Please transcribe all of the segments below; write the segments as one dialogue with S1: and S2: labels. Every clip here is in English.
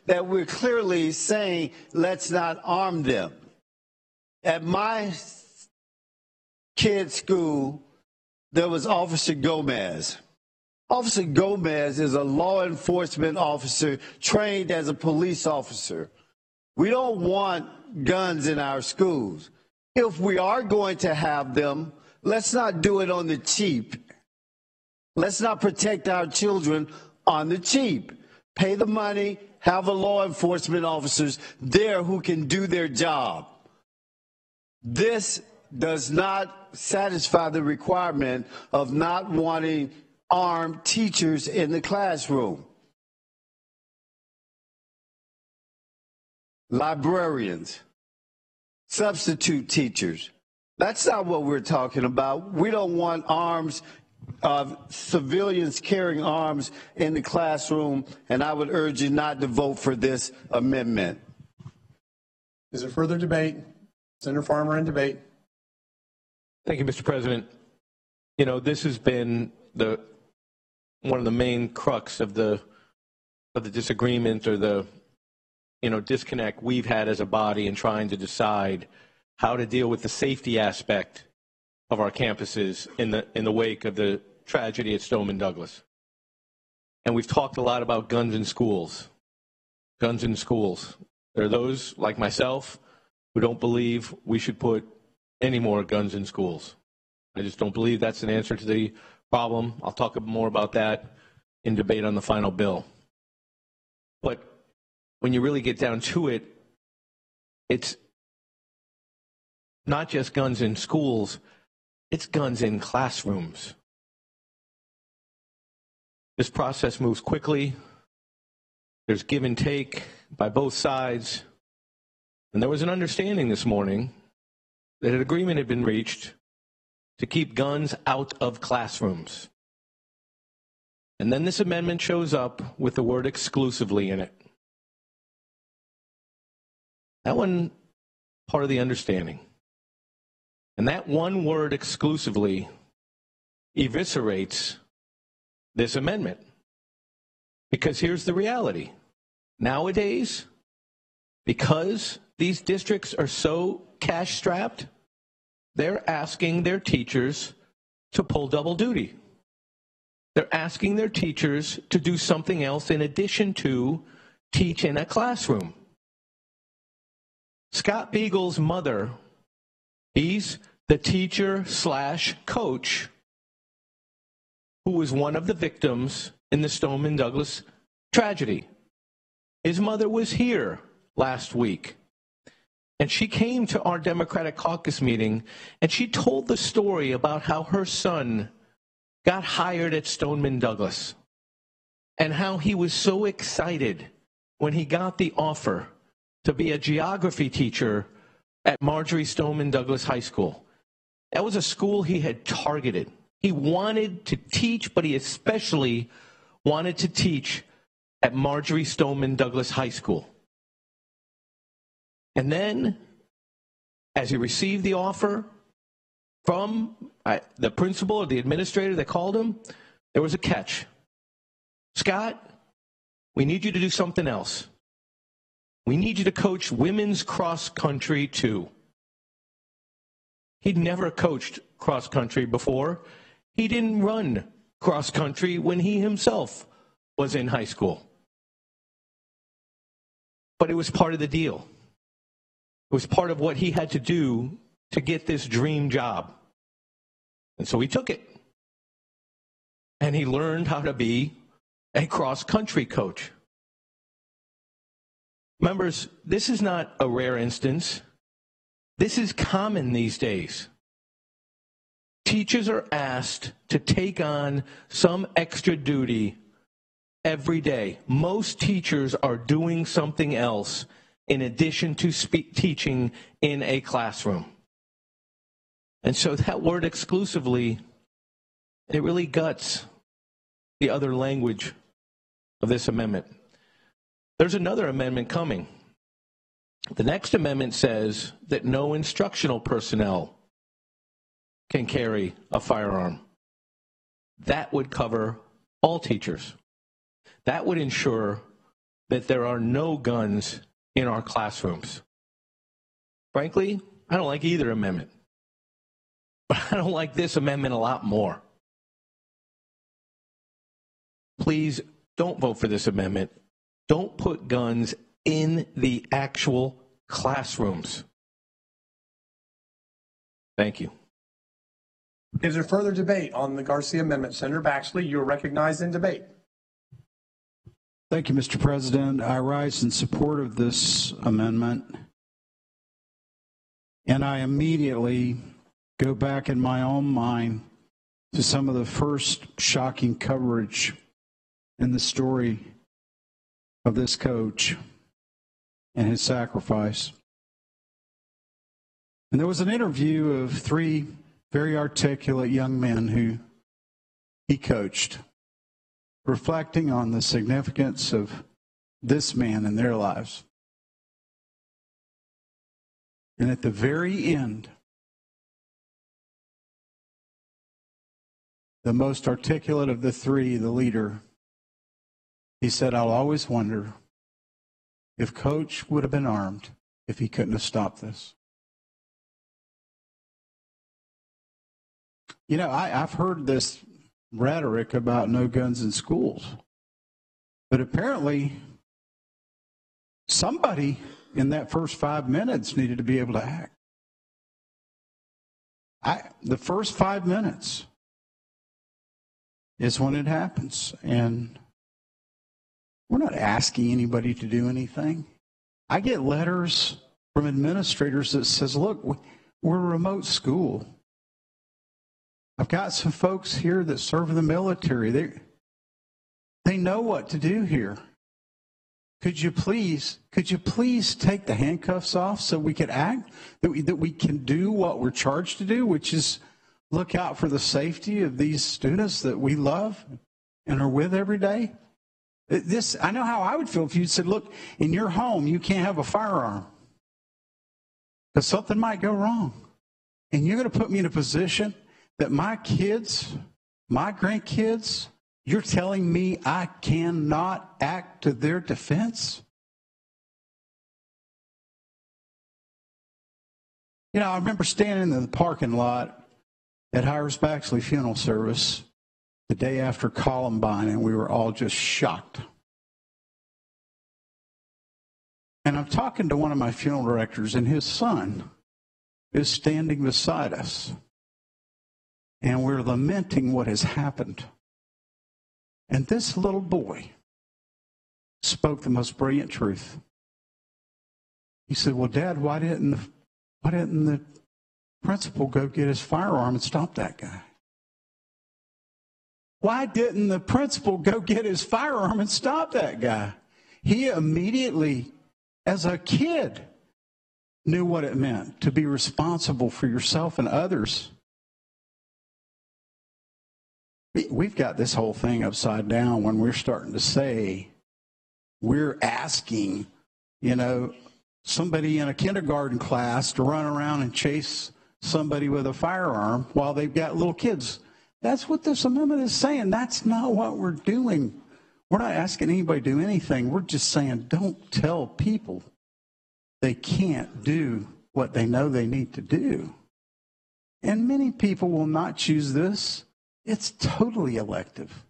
S1: that we're clearly saying, let's not arm them. At my kid's school, there was Officer Gomez. Officer Gomez is a law enforcement officer trained as a police officer. We don't want guns in our schools. If we are going to have them, let's not do it on the cheap. Let's not protect our children on the cheap. Pay the money, have a law enforcement officers there who can do their job. This does not satisfy the requirement of not wanting armed teachers in the classroom. Librarians, substitute teachers. That's not what we're talking about. We don't want arms of civilians carrying arms in the classroom, and I would urge you not to vote for this amendment.
S2: Is there further debate? Senator Farmer in debate.
S3: Thank you, Mr. President. You know, this has been one of the main crux of the disagreement or the disconnect we've had as a body in trying to decide how to deal with the safety aspect of our campuses in the wake of the tragedy at Stoneman Douglas. And we've talked a lot about guns in schools. Guns in schools. There are those like myself who don't believe we should put any more guns in schools. I just don't believe that's an answer to the problem. I'll talk more about that in debate on the final bill. But when you really get down to it, it's not just guns in schools, it's guns in classrooms. This process moves quickly. There's give and take by both sides. And there was an understanding this morning that an agreement had been reached to keep guns out of classrooms. And then this amendment shows up with the word exclusively in it. That one part of the understanding. And that one word exclusively eviscerates this amendment. Because here's the reality. Nowadays, because these districts are so cash-strapped, they're asking their teachers to pull double duty. They're asking their teachers to do something else in addition to teach in a classroom. Scott Beagle's mother, he's the teacher/coach who was one of the victims in the Stoneman Douglas tragedy. His mother was here last week. And she came to our Democratic caucus meeting, and she told the story about how her son got hired at Stoneman Douglas and how he was so excited when he got the offer to be a geography teacher at Marjorie Stoneman Douglas High School. That was a school he had targeted. He wanted to teach, but he especially wanted to teach at Marjorie Stoneman Douglas High School. And then, as he received the offer from the principal or the administrator that called him, there was a catch. Scott, we need you to do something else. We need you to coach women's cross country too. He'd never coached cross country before. He didn't run cross country when he himself was in high school. But it was part of the deal. It was part of what he had to do to get this dream job. And so he took it. And he learned how to be a cross-country coach. Members, this is not a rare instance. This is common these days. Teachers are asked to take on some extra duty every day. Most teachers are doing something else in addition to teaching in a classroom. And so that word exclusively, it really guts the other language of this amendment. There's another amendment coming. The next amendment says that no instructional personnel can carry a firearm. That would cover all teachers. That would ensure that there are no guns in our classrooms. Frankly, I don't like either amendment. But I don't like this amendment a lot more. Please don't vote for this amendment. Don't put guns in the actual classrooms. Thank you.
S2: Is there further debate on the Garcia amendment? Senator Baxley, you are recognized in debate.
S4: Thank you, Mr. President. I rise in support of this amendment, and I immediately go back in my own mind to some of the first shocking coverage in the story of this coach and his sacrifice. And there was an interview of 3 very articulate young men who he coached, reflecting on the significance of this man in their lives. And at the very end, the most articulate of the 3, the leader, he said, "I'll always wonder if Coach would have been armed if he couldn't have stopped this." You know, I've heard this rhetoric about no guns in schools, but apparently somebody in that first 5 minutes needed to be able to act. The first 5 minutes is when it happens, and we're not asking anybody to do anything. I get letters from administrators that says, "Look, we're a remote school. I've got some folks here that serve in the military. They know what to do here. Could you please take the handcuffs off so we can act, that we can do what we're charged to do, which is look out for the safety of these students that we love and are with every day?" I know how I would feel if you said, "Look, in your home, you can't have a firearm because something might go wrong. And you're going to put me in a position that my kids, my grandkids, you're telling me I cannot act to their defense?" You know, I remember standing in the parking lot at Hires Baxley funeral service the day after Columbine, and we were all just shocked. And I'm talking to one of my funeral directors, and his son is standing beside us. And we're lamenting what has happened. And this little boy spoke the most brilliant truth. He said, "Well, Dad, why didn't the principal go get his firearm and stop that guy? Why didn't the principal go get his firearm and stop that guy?" He immediately, as a kid, knew what it meant to be responsible for yourself and others. We've got this whole thing upside down when we're starting to say, we're asking, somebody in a kindergarten class to run around and chase somebody with a firearm while they've got little kids. That's what this amendment is saying. That's not what we're doing. We're not asking anybody to do anything. We're just saying, don't tell people they can't do what they know they need to do. And many people will not choose this. It's totally elective.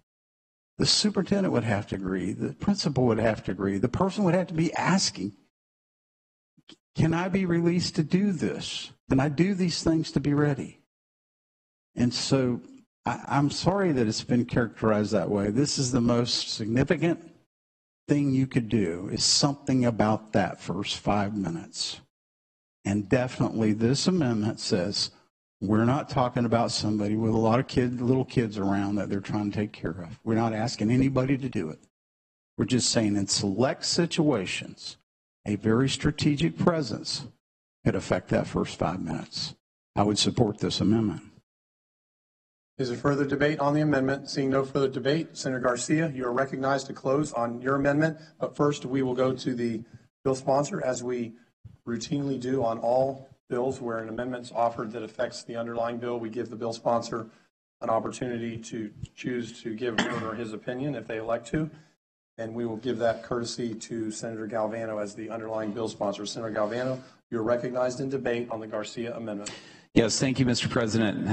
S4: The superintendent would have to agree. The principal would have to agree. The person would have to be asking, can I be released to do this? Can I do these things to be ready? And so I'm sorry that it's been characterized that way. This is the most significant thing you could do, is something about that first 5 minutes. And definitely this amendment says, we're not talking about somebody with a lot of little kids around that they're trying to take care of. We're not asking anybody to do it. We're just saying in select situations, a very strategic presence could affect that first 5 minutes. I would support this amendment.
S2: Is there further debate on the amendment? Seeing no further debate, Senator Garcia, you are recognized to close on your amendment. But first, we will go to the bill sponsor, as we routinely do on all bills where an amendment is offered that affects the underlying bill. We give the bill sponsor an opportunity to choose to give her or his opinion if they elect to. and we will give that courtesy to Senator Galvano as the underlying bill sponsor. Senator Galvano, you're recognized in debate on the Garcia amendment.
S5: Yes, thank you, Mr. President.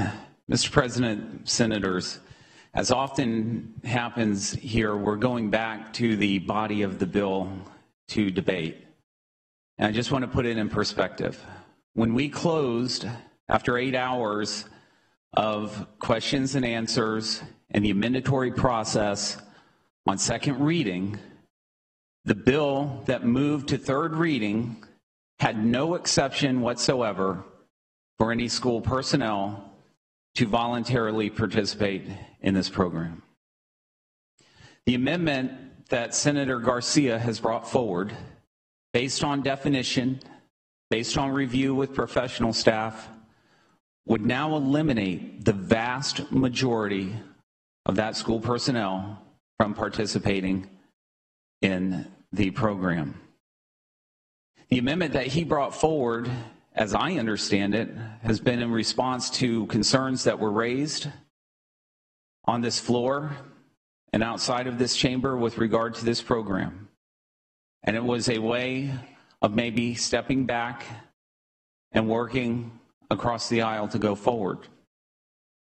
S5: Mr. President, Senators, as often happens here, we're going back to the body of the bill to debate. And I just want to put it in perspective. When we closed, after 8 hours of questions and answers and the amendatory process on second reading, the bill that moved to third reading had no exception whatsoever for any school personnel to voluntarily participate in this program. The amendment that Senator Garcia has brought forward, based on definition, based on review with professional staff, would now eliminate the vast majority of that school personnel from participating in the program. The amendment that he brought forward, as I understand it, has been in response to concerns that were raised on this floor and outside of this chamber with regard to this program. And it was a way of maybe stepping back and working across the aisle to go forward.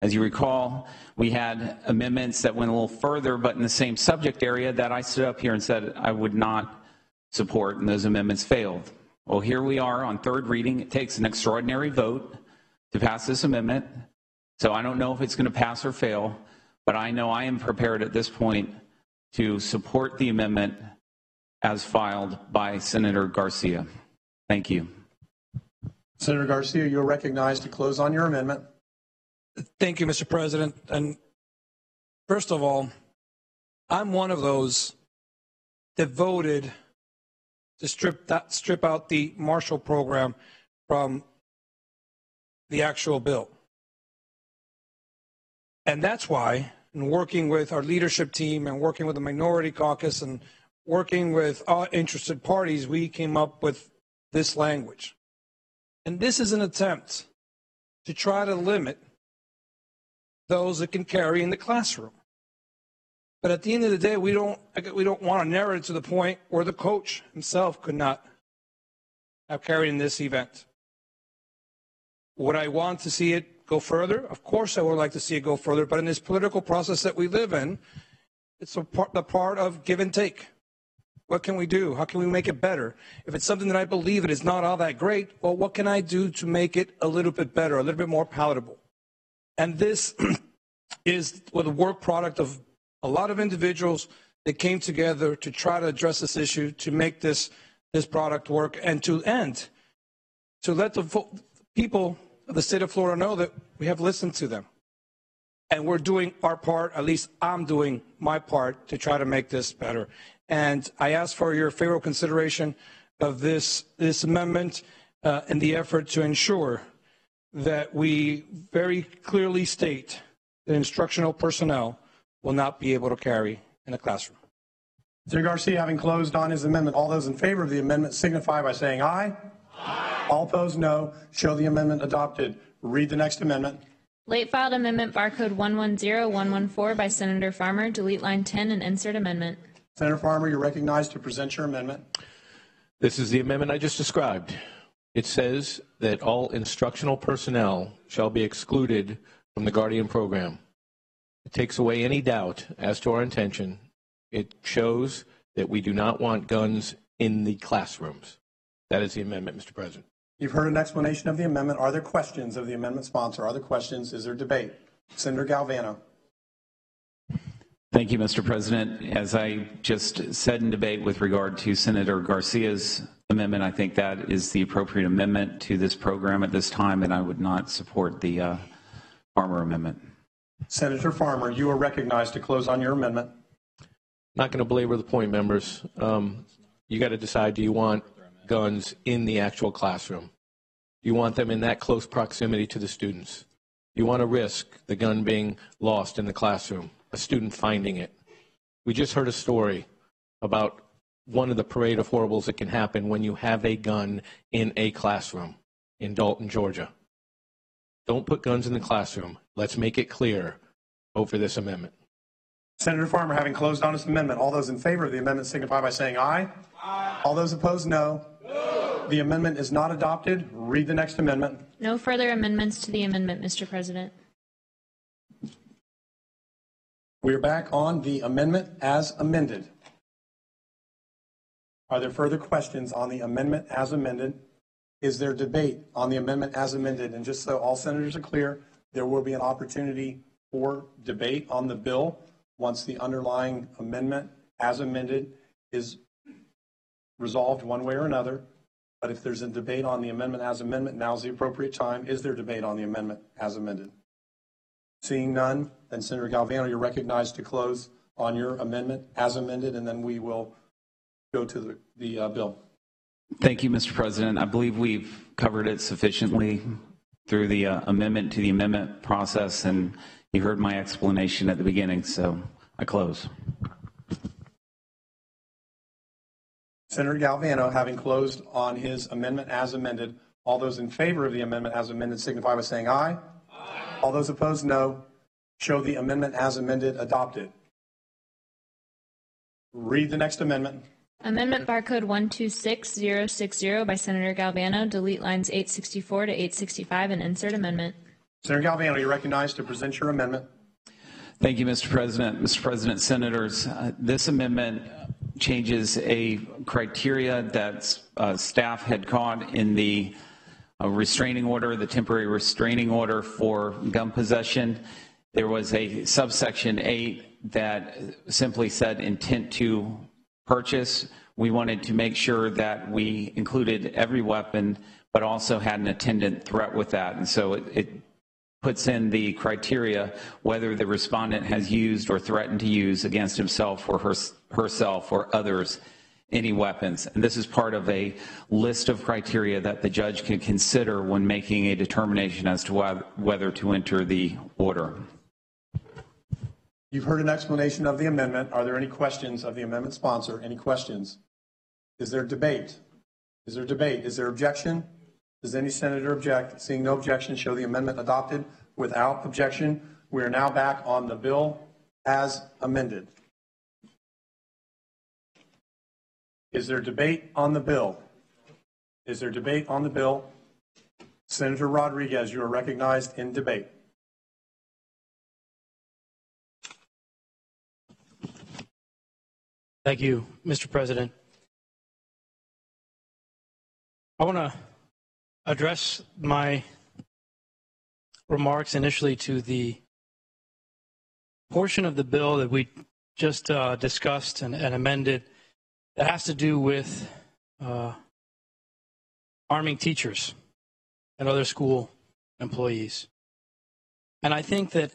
S5: As you recall, we had amendments that went a little further, but in the same subject area that I stood up here and said I would not support, and those amendments failed. Well, here we are on third reading. It takes an extraordinary vote to pass this amendment. So I don't know if it's going to pass or fail, but I know I am prepared at this point to support the amendment as filed by Senator Garcia. Thank you.
S2: Senator Garcia, you're recognized to close on your amendment.
S6: Thank you, Mr. President. And first of all, I'm one of those that voted to strip out the Marshall program from the actual bill. And that's why, in working with our leadership team and working with the minority caucus and working with all interested parties, we came up with this language. And this is an attempt to try to limit those that can carry in the classroom. But at the end of the day, we don't want to narrow it to the point where the coach himself could not have carried in this event. Would I want to see it go further? Of course I would like to see it go further, but in this political process that we live in, it's the part of give and take. What can we do? How can we make it better? If it's something that I believe it is not all that great, well, what can I do to make it a little bit better, a little bit more palatable? And this is the work product of a lot of individuals that came together to try to address this issue, to make this product work, and to let the people of the state of Florida know that we have listened to them. And we're doing our part, at least I'm doing my part, to try to make this better. And I ask for your favorable consideration of this amendment in the effort to ensure that we very clearly state that instructional personnel will not be able to carry in a classroom.
S2: Senator Garcia, having closed on his amendment, all those in favor of the amendment signify by saying aye. Aye. All opposed, no. Show the amendment adopted. Read the next amendment.
S7: Late filed amendment barcode 110114 by Senator Farmer. Delete line 10 and insert amendment.
S2: Senator Farmer, you're recognized to present your amendment.
S3: This is the amendment I just described. It says that all instructional personnel shall be excluded from the Guardian program. It takes away any doubt as to our intention. It shows that we do not want guns in the classrooms. That is the amendment, Mr. President.
S2: You've heard an explanation of the amendment. Are there questions of the amendment sponsor? Are there questions? Is there debate? Senator Galvano.
S5: Thank you, Mr. President. As I just said in debate with regard to Senator Garcia's amendment, I think that is the appropriate amendment to this program at this time, and I would not support the Farmer amendment.
S2: Senator Farmer, you are recognized to close on your amendment.
S3: Not going to belabor the point, members. You got to decide, do you want guns in the actual classroom? You want them in that close proximity to the students? You want to risk the gun being lost in the classroom, a student finding it? We just heard a story about one of the parade of horribles that can happen when you have a gun in a classroom in Dalton, Georgia. Don't put guns in the classroom. Let's make it clear over this amendment.
S2: Senator Farmer, having closed on his amendment, all those in favor of the amendment signify by saying aye. Aye. All those opposed, no. No. The amendment is not adopted. Read the next amendment.
S7: No further amendments to the amendment, Mr. President.
S2: We are back on the amendment as amended. Are there further questions on the amendment as amended? Is there debate on the amendment as amended? And just so all senators are clear, there will be an opportunity for debate on the bill once the underlying amendment as amended is resolved one way or another. But if there's a debate on the amendment as amendment, now's the appropriate time. Is there debate on the amendment as amended? Seeing none, then Senator Galvano, you're recognized to close on your amendment as amended, and then we will go to the bill.
S5: Thank you, Mr. President. I believe we've covered it sufficiently through the amendment to the amendment process, and you heard my explanation at the beginning, so I close.
S2: Senator Galvano, having closed on his amendment as amended, all those in favor of the amendment as amended signify by saying aye. Aye. All those opposed, no. Show the amendment as amended adopted. Read the next amendment.
S7: Amendment barcode 126060 by Senator Galvano. Delete lines 864 to 865 and insert amendment.
S2: Senator Galvano, you're recognized to present your amendment.
S5: Thank you, Mr. President. Mr. President, Senators, this amendment changes a criteria that staff had caught in the restraining order, the temporary restraining order for gun possession. There was a subsection 8 that simply said intent to purchase. We wanted to make sure that we included every weapon, but also had an attendant threat with that. And so it puts in the criteria whether the respondent has used or threatened to use against himself or herself or others any weapons. And this is part of a list of criteria that the judge can consider when making a determination as to whether to enter the order.
S2: You've heard an explanation of the amendment. Are there any questions of the amendment sponsor? Any questions? Is there debate? Is there debate? Is there objection? Does any senator object? Seeing no objection, show the amendment adopted without objection. We are now back on the bill as amended. Is there debate on the bill? Is there debate on the bill? Senator Rodriguez, you are recognized in debate.
S6: Thank you, Mr. President. I want to address my remarks initially to the portion of the bill that we just discussed and amended that has to do with arming teachers and other school employees. And I think that,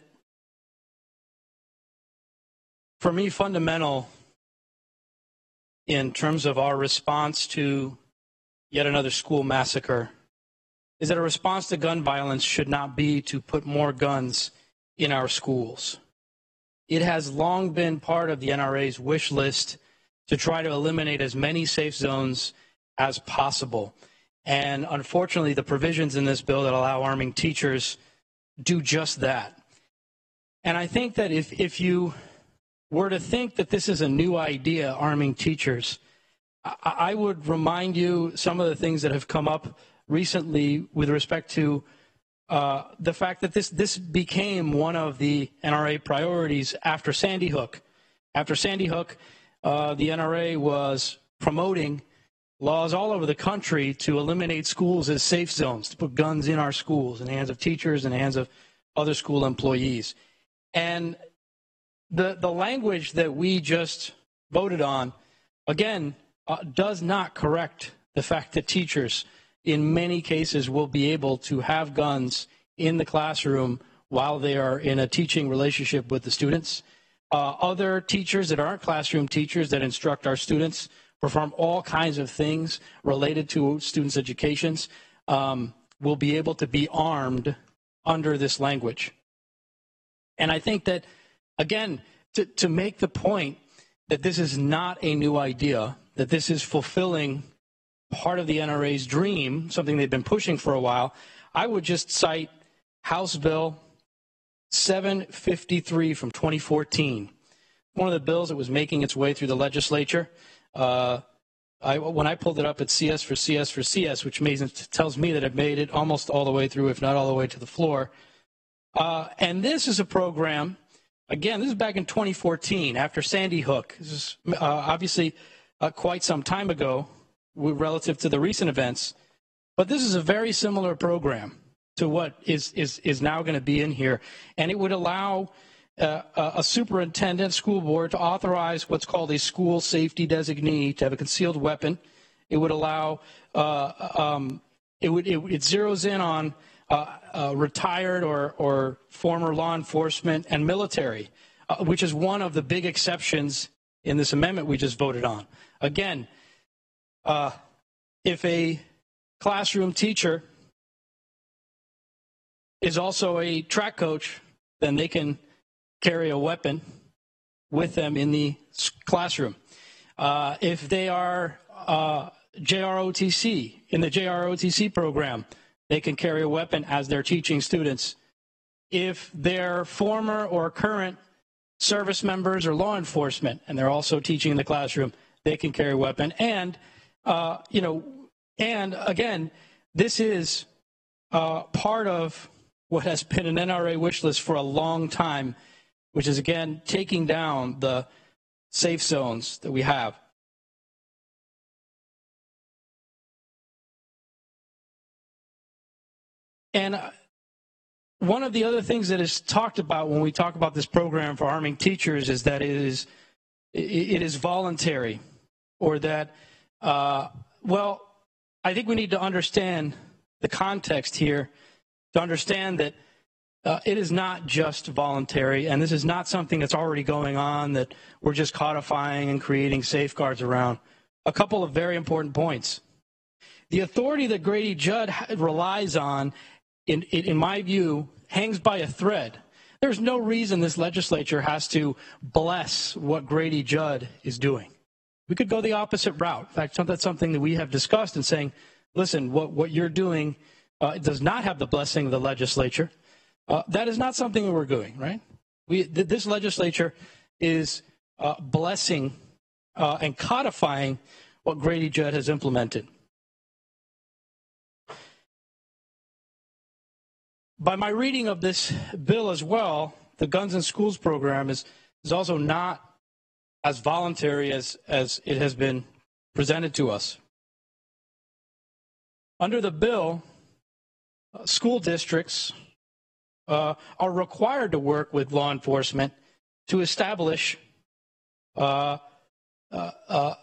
S6: for me, fundamental in terms of our response to yet another school massacre is that a response to gun violence should not be to put more guns in our schools. It has long been part of the NRA's wish list to try to eliminate as many safe zones as possible. And unfortunately, the provisions in this bill that allow arming teachers do just that. And I think that if you were to think that this is a new idea, arming teachers, I would remind you some of the things that have come up recently with respect to the fact that this became one of the NRA priorities after Sandy Hook. After Sandy Hook, the NRA was promoting laws all over the country to eliminate schools as safe zones, to put guns in our schools, in the hands of teachers, in the hands of other school employees. And the language that we just voted on, again, does not correct the fact that teachers, in many cases, will be able to have guns in the classroom while they are in a teaching relationship with the students. Other teachers that aren't classroom teachers that instruct our students perform all kinds of things related to students' educations will be able to be armed under this language. And I think that, again, to make the point that this is not a new idea, that this is fulfilling part of the NRA's dream, something they've been pushing for a while, I would just cite House Bill 753 from 2014.
S8: one of the bills that was making its way through the legislature. When I pulled it up, it's CS for CS for CS, which tells me that it made it almost all the way through, if not all the way to the floor. And this is a program, again, this is back in 2014 after Sandy Hook. This is obviously quite some time ago relative to the recent events. But this is a very similar program to what is now going to be in here. And it would allow a superintendent, school board, to authorize what's called a school safety designee to have a concealed weapon. It would allow, it zeroes in on retired or former law enforcement and military, which is one of the big exceptions in this amendment we just voted on. Again, if a classroom teacher is also a track coach, then they can carry a weapon with them in the classroom. If they are JROTC, in the JROTC program, they can carry a weapon as they're teaching students. If they're former or current service members or law enforcement, and they're also teaching in the classroom, they can carry a weapon. And, and again, this is part of what has been an NRA wish list for a long time, which is, again, taking down the safe zones that we have. And one of the other things that is talked about when we talk about this program for arming teachers is that it is voluntary, or that, well, I think we need to understand the context here to understand that it is not just voluntary, and this is not something that's already going on that we're just codifying and creating safeguards around. A couple of very important points. The authority that Grady Judd relies on, in my view, hangs by a thread. There's no reason this legislature has to bless what Grady Judd is doing. We could go the opposite route. In fact, that's something that we have discussed in saying, listen, what you're doing does not have the blessing of the legislature. That is not something that we're doing, right? This legislature is blessing and codifying what Grady Judd has implemented. By my reading of this bill as well, the Guns in Schools program is also not as voluntary as it has been presented to us. Under the bill, school districts are required to work with law enforcement to establish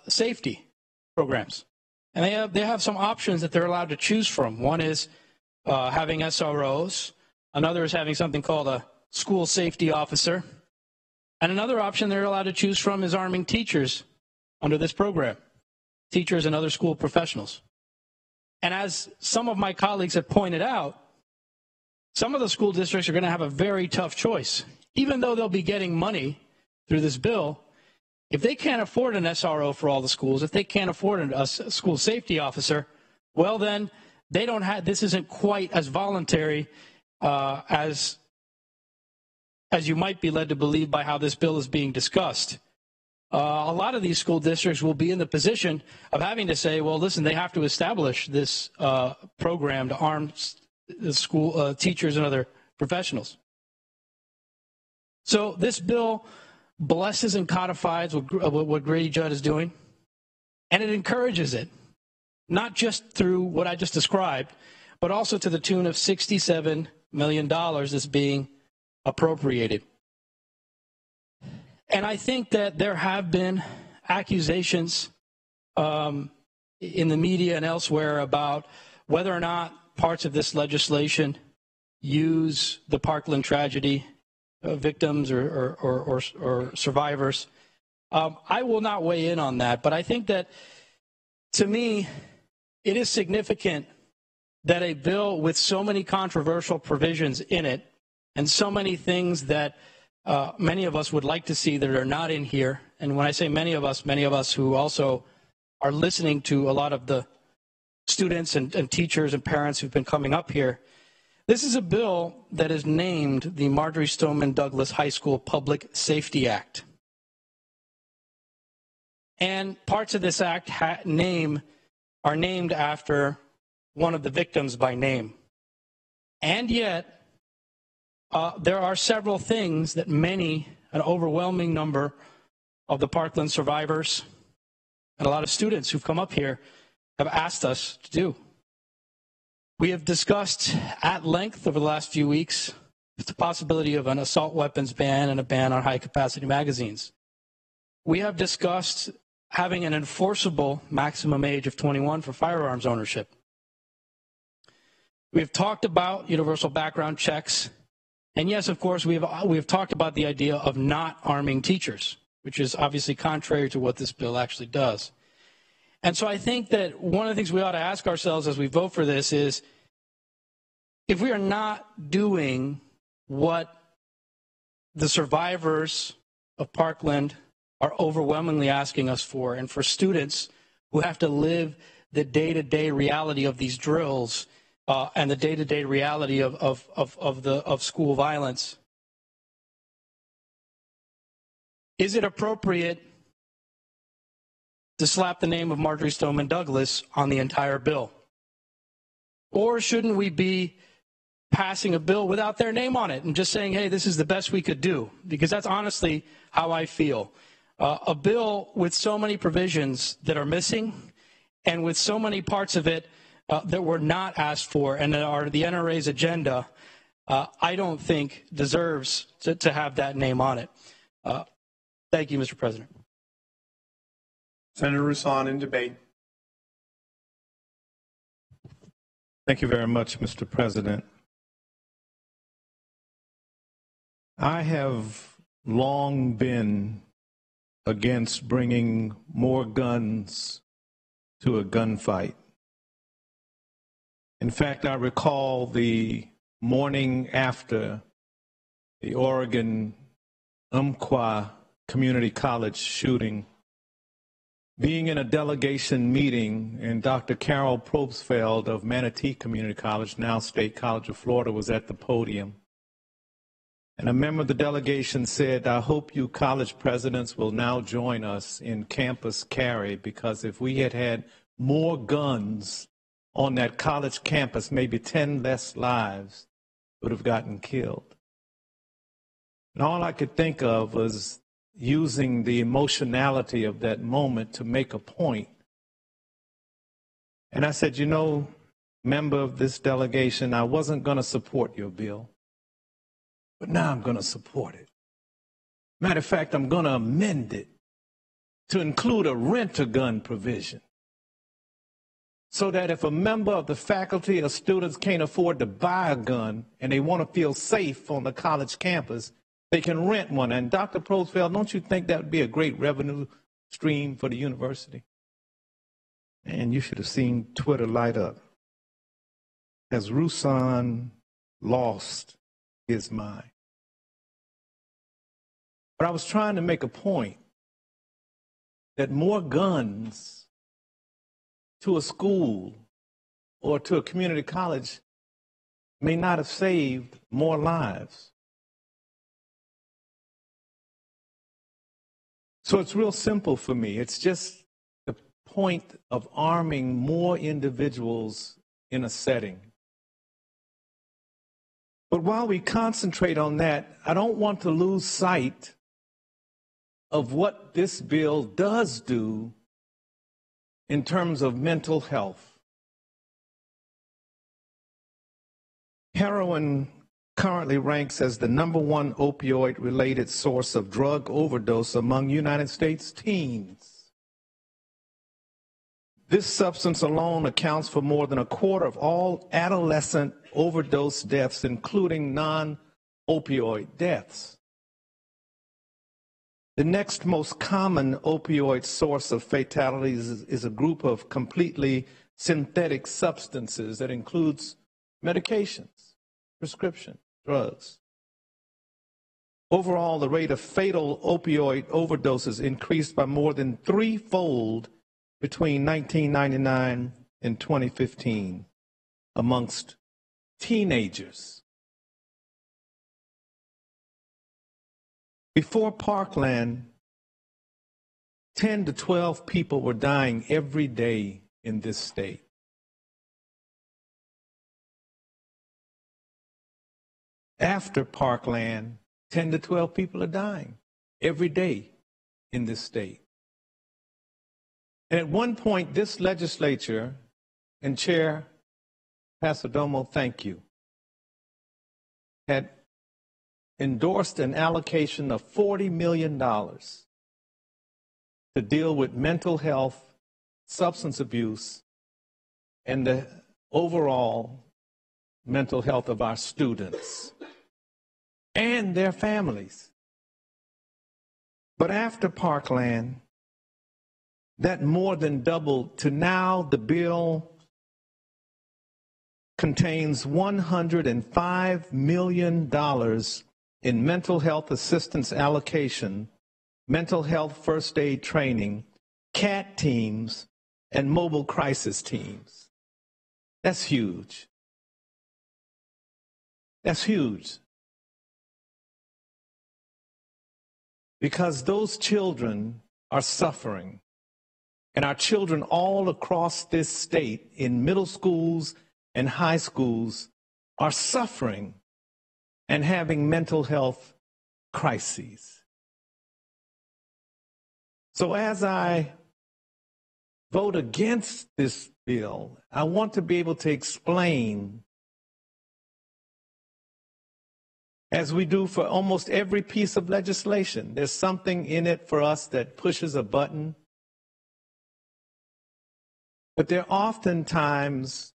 S8: safety programs. And they have some options that they're allowed to choose from. One is having SROs. Another is having something called a school safety officer. And another option they're allowed to choose from is arming teachers under this program, teachers and other school professionals. And as some of my colleagues have pointed out, some of the school districts are going to have a very tough choice. Even though they'll be getting money through this bill, if they can't afford an SRO for all the schools, if they can't afford a school safety officer, well then, they don't have. This isn't quite as voluntary as you might be led to believe by how this bill is being discussed. A lot of these school districts will be in the position of having to say, well, listen, they have to establish this program to arm the school teachers and other professionals. So this bill blesses and codifies what Grady Judd is doing, and it encourages it. Not just through what I just described, but also to the tune of $67 million that's being appropriated. And I think that there have been accusations in the media and elsewhere about whether or not parts of this legislation use the Parkland tragedy victims or survivors. I will not weigh in on that, but I think that, to me, it is significant that a bill with so many controversial provisions in it and so many things that many of us would like to see that are not in here, and when I say many of us who also are listening to a lot of the students and teachers and parents who've been coming up here, this is a bill that is named the Marjory Stoneman Douglas High School Public Safety Act. And parts of this act are named after one of the victims by name. And yet, there are several things that an overwhelming number of the Parkland survivors and a lot of students who've come up here have asked us to do. We have discussed at length over the last few weeks the possibility of an assault weapons ban and a ban on high-capacity magazines. We have discussed having an enforceable maximum age of 21 for firearms ownership. We have talked about universal background checks. And yes, of course, we have talked about the idea of not arming teachers, which is obviously contrary to what this bill actually does. And so I think that one of the things we ought to ask ourselves as we vote for this is, if we are not doing what the survivors of Parkland are overwhelmingly asking us for, and for students who have to live the day-to-day reality of these drills and the day-to-day reality of school violence, is it appropriate to slap the name of Marjorie Stoneman Douglas on the entire bill? Or shouldn't we be passing a bill without their name on it and just saying, hey, this is the best we could do? Because that's honestly how I feel. A bill with so many provisions that are missing and with so many parts of it that were not asked for and that are the NRA's agenda, I don't think deserves to have that name on it. Thank you, Mr. President.
S2: Senator Roussan in debate.
S9: Thank you very much, Mr. President. I have long been against bringing more guns to a gunfight. In fact, I recall the morning after the Oregon Umpqua Community College shooting, being in a delegation meeting, and Dr. Carol Probstfeld of Manatee Community College, now State College of Florida, was at the podium. And a member of the delegation said, I hope you college presidents will now join us in campus carry, because if we had had more guns on that college campus, maybe 10 less lives would have gotten killed. And all I could think of was using the emotionality of that moment to make a point. And I said, you know, member of this delegation, I wasn't going to support your bill, but now I'm going to support it. Matter of fact, I'm going to amend it to include a rent-a-gun provision, so that if a member of the faculty or students can't afford to buy a gun and they want to feel safe on the college campus, they can rent one. And Dr. Probstfeld, don't you think that would be a great revenue stream for the university? And you should have seen Twitter light up as Roussan lost his mind. But I was trying to make a point that more guns to a school or to a community college may not have saved more lives. So it's real simple for me. It's just the point of arming more individuals in a setting. But while we concentrate on that, I don't want to lose sight of what this bill does do in terms of mental health. Heroin currently ranks as the #1 opioid-related source of drug overdose among United States teens. This substance alone accounts for more than a quarter of all adolescent overdose deaths, including non-opioid deaths. The next most common opioid source of fatalities is a group of completely synthetic substances that includes medications, prescription drugs. Overall, the rate of fatal opioid overdoses increased by more than threefold between 1999 and 2015 amongst teenagers. Before Parkland, 10 to 12 people were dying every day in this state. After Parkland, 10 to 12 people are dying every day in this state. And at one point, this legislature, and Chair Pasadomo, thank you, had endorsed an allocation of $40 million to deal with mental health, substance abuse, and the overall mental health of our students and their families. But after Parkland, that more than doubled to now the bill contains $105 million in mental health assistance allocation, mental health first aid training, CAT teams, and mobile crisis teams. That's huge. That's huge. Because those children are suffering. And our children all across this state, in middle schools and high schools, are suffering and having mental health crises. So as I vote against this bill, I want to be able to explain, as we do for almost every piece of legislation, there's something in it for us that pushes a button. But there are oftentimes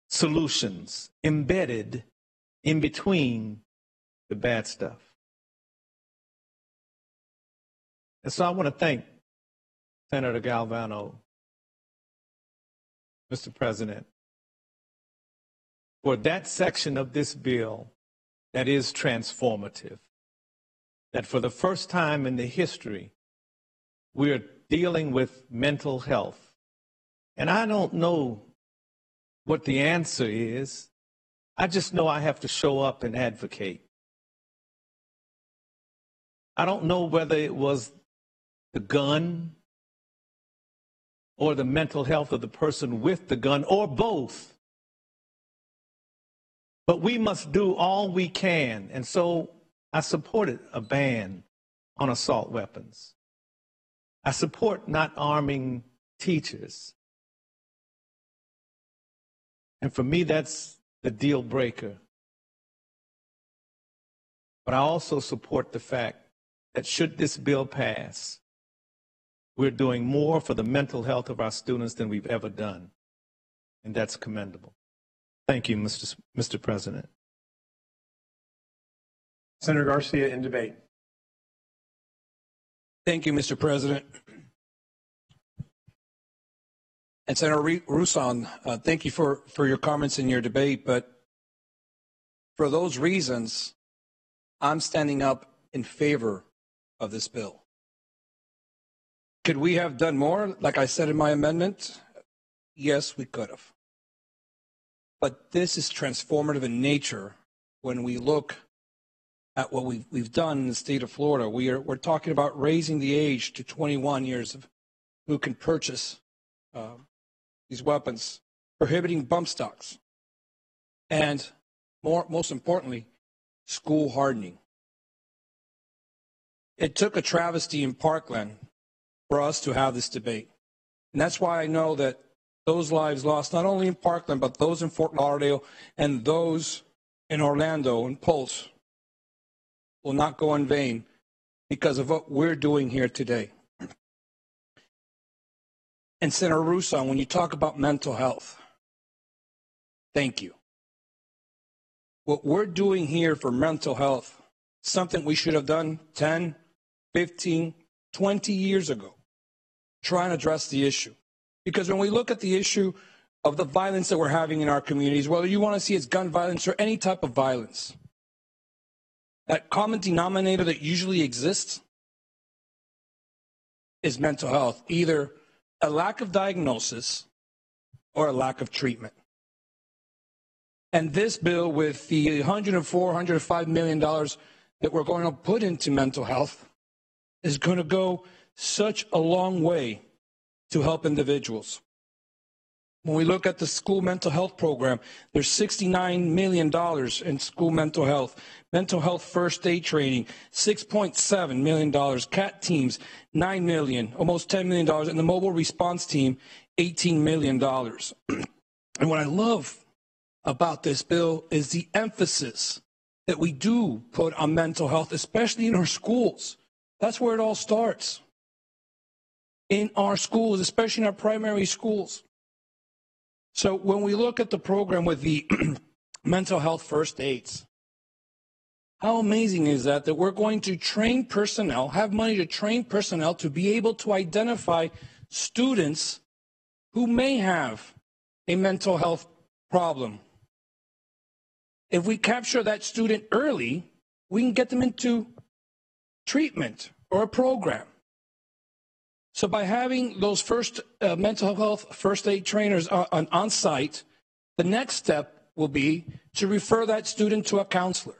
S9: solutions embedded in between the bad stuff. And so I want to thank Senator Galvano, Mr. President, for that section of this bill that is transformative, that for the first time in the history, we are dealing with mental health. And I don't know what the answer is. I just know I have to show up and advocate. I don't know whether it was the gun or the mental health of the person with the gun or both. But we must do all we can. And so I supported a ban on assault weapons. I support not arming teachers. And for me, that's the deal breaker. But I also support the fact that should this bill pass, we're doing more for the mental health of our students than we've ever done. And that's commendable. Thank you, Mr. President.
S2: Senator Garcia in debate.
S6: Thank you, Mr. President. And Senator Rouson, thank you for your comments in your debate. But for those reasons, I'm standing up in favor of this bill. Could we have done more? Like I said in my amendment, yes, we could have. But this is transformative in nature when we look at what we've done in the state of Florida. We're talking about raising the age to 21 years of who can purchase these weapons, prohibiting bump stocks, and most importantly, school hardening. It took a travesty in Parkland for us to have this debate. And that's why I know that those lives lost, not only in Parkland, but those in Fort Lauderdale and those in Orlando and Pulse, will not go in vain because of what we're doing here today. And Senator Rouson, when you talk about mental health, thank you. What we're doing here for mental health, something we should have done 10, 15, 20 years ago, trying to address the issue. Because when we look at the issue of the violence that we're having in our communities, whether you want to see it's gun violence or any type of violence, that common denominator that usually exists is mental health, either a lack of diagnosis or a lack of treatment. And this bill, with the $104, $105 million that we're going to put into mental health, is going to go such a long way to help individuals. When we look at the school mental health program, there's $69 million in school mental health first aid training, $6.7 million, CAT teams, $9 million, almost $10 million, and the mobile response team, $18 million. And what I love about this bill is the emphasis that we do put on mental health, especially in our schools. That's where it all starts. In our schools, especially in our primary schools. So when we look at the program with the mental health first aids, how amazing is that we're going to train personnel, have money to train personnel to be able to identify students who may have a mental health problem. If we capture that student early, we can get them into treatment or a program. So by having those first mental health first aid trainers on site, the next step will be to refer that student to a counselor.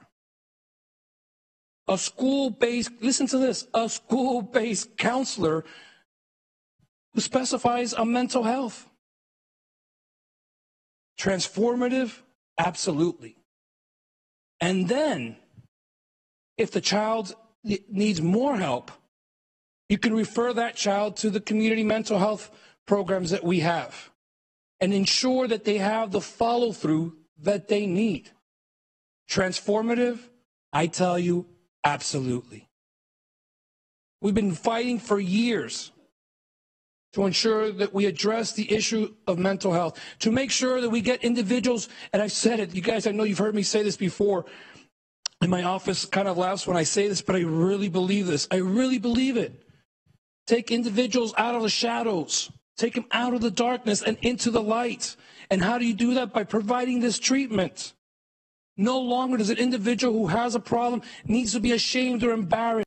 S6: A school-based, listen to this, a school-based counselor who specifies on mental health. Transformative? Absolutely. And then, if the child needs more help, you can refer that child to the community mental health programs that we have and ensure that they have the follow-through that they need. Transformative? I tell you, absolutely. We've been fighting for years to ensure that we address the issue of mental health, to make sure that we get individuals, and I've said it, you guys, I know you've heard me say this before, and my office kind of laughs when I say this, but I really believe this. I really believe it. Take individuals out of the shadows, take them out of the darkness and into the light. And how do you do that? By providing this treatment. No longer does an individual who has a problem needs to be ashamed or embarrassed.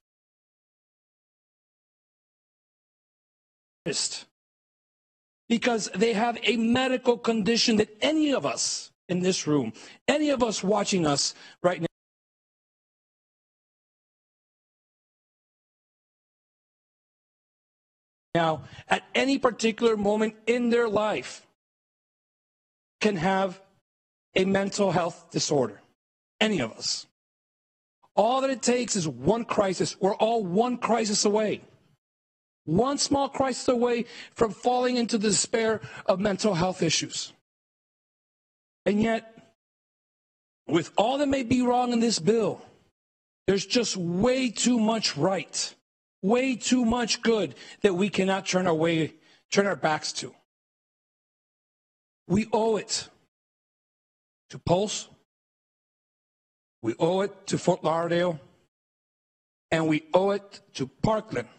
S6: Because they have a medical condition that any of us in this room, any of us watching us right now, at any particular moment in their life, can have a mental health disorder. Any of us. All that it takes is one crisis. We're all one crisis away. One small crisis away from falling into the despair of mental health issues. And yet, with all that may be wrong in this bill, there's just way too much right. Way too much good that we cannot turn our backs to. We owe it to Pulse, we owe it to Fort Lauderdale, and we owe it to Parkland,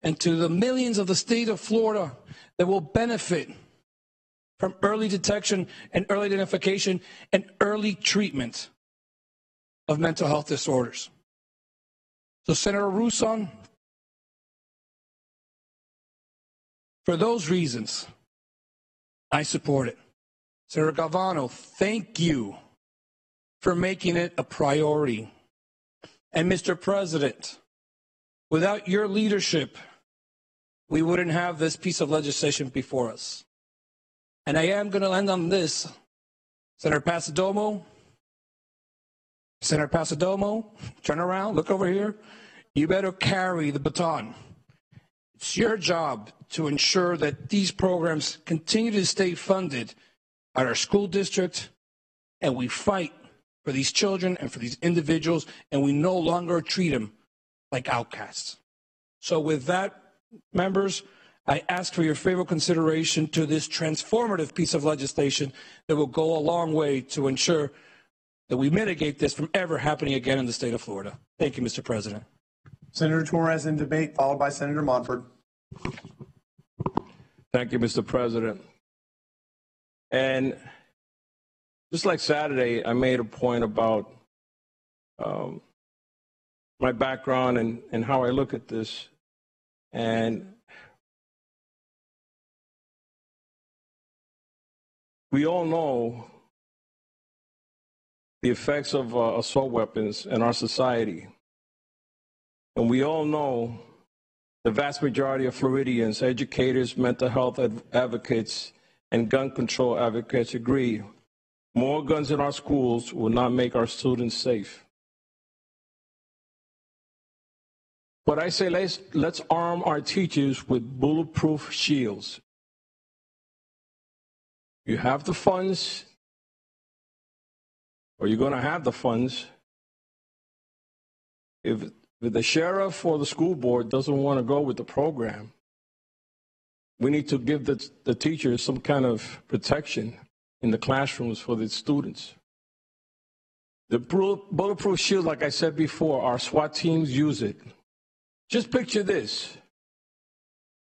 S6: and to the millions of the state of Florida that will benefit from early detection and early identification and early treatment of mental health disorders. So Senator Rouson, for those reasons, I support it. Senator Galvano, thank you for making it a priority. And Mr. President, without your leadership, we wouldn't have this piece of legislation before us. And I am going to end on this. Senator Pasadomo, turn around, look over here. You better carry the baton. It's your job to ensure that these programs continue to stay funded at our school district, and we fight for these children and for these individuals, and we no longer treat them like outcasts. So with that, members, I ask for your favorable consideration to this transformative piece of legislation that will go a long way to ensure that we mitigate this from ever happening again in the state of Florida. Thank you, Mr. President.
S2: Senator Torres in debate, followed by Senator Monfort.
S9: Thank you, Mr. President. And just like Saturday, I made a point about my background and how I look at this. And we all know the effects of assault weapons in our society. And we all know
S10: The vast majority of Floridians, educators, mental health advocates, and gun control advocates agree more guns in our schools will not make our students safe. But I say let's arm our teachers with bulletproof shields. You have the funds, or you're going to have the funds. If the sheriff or the school board doesn't want to go with the program, we need to give the teachers some kind of protection in the classrooms for the students. The bulletproof shield, like I said before, our SWAT teams use it. Just picture this.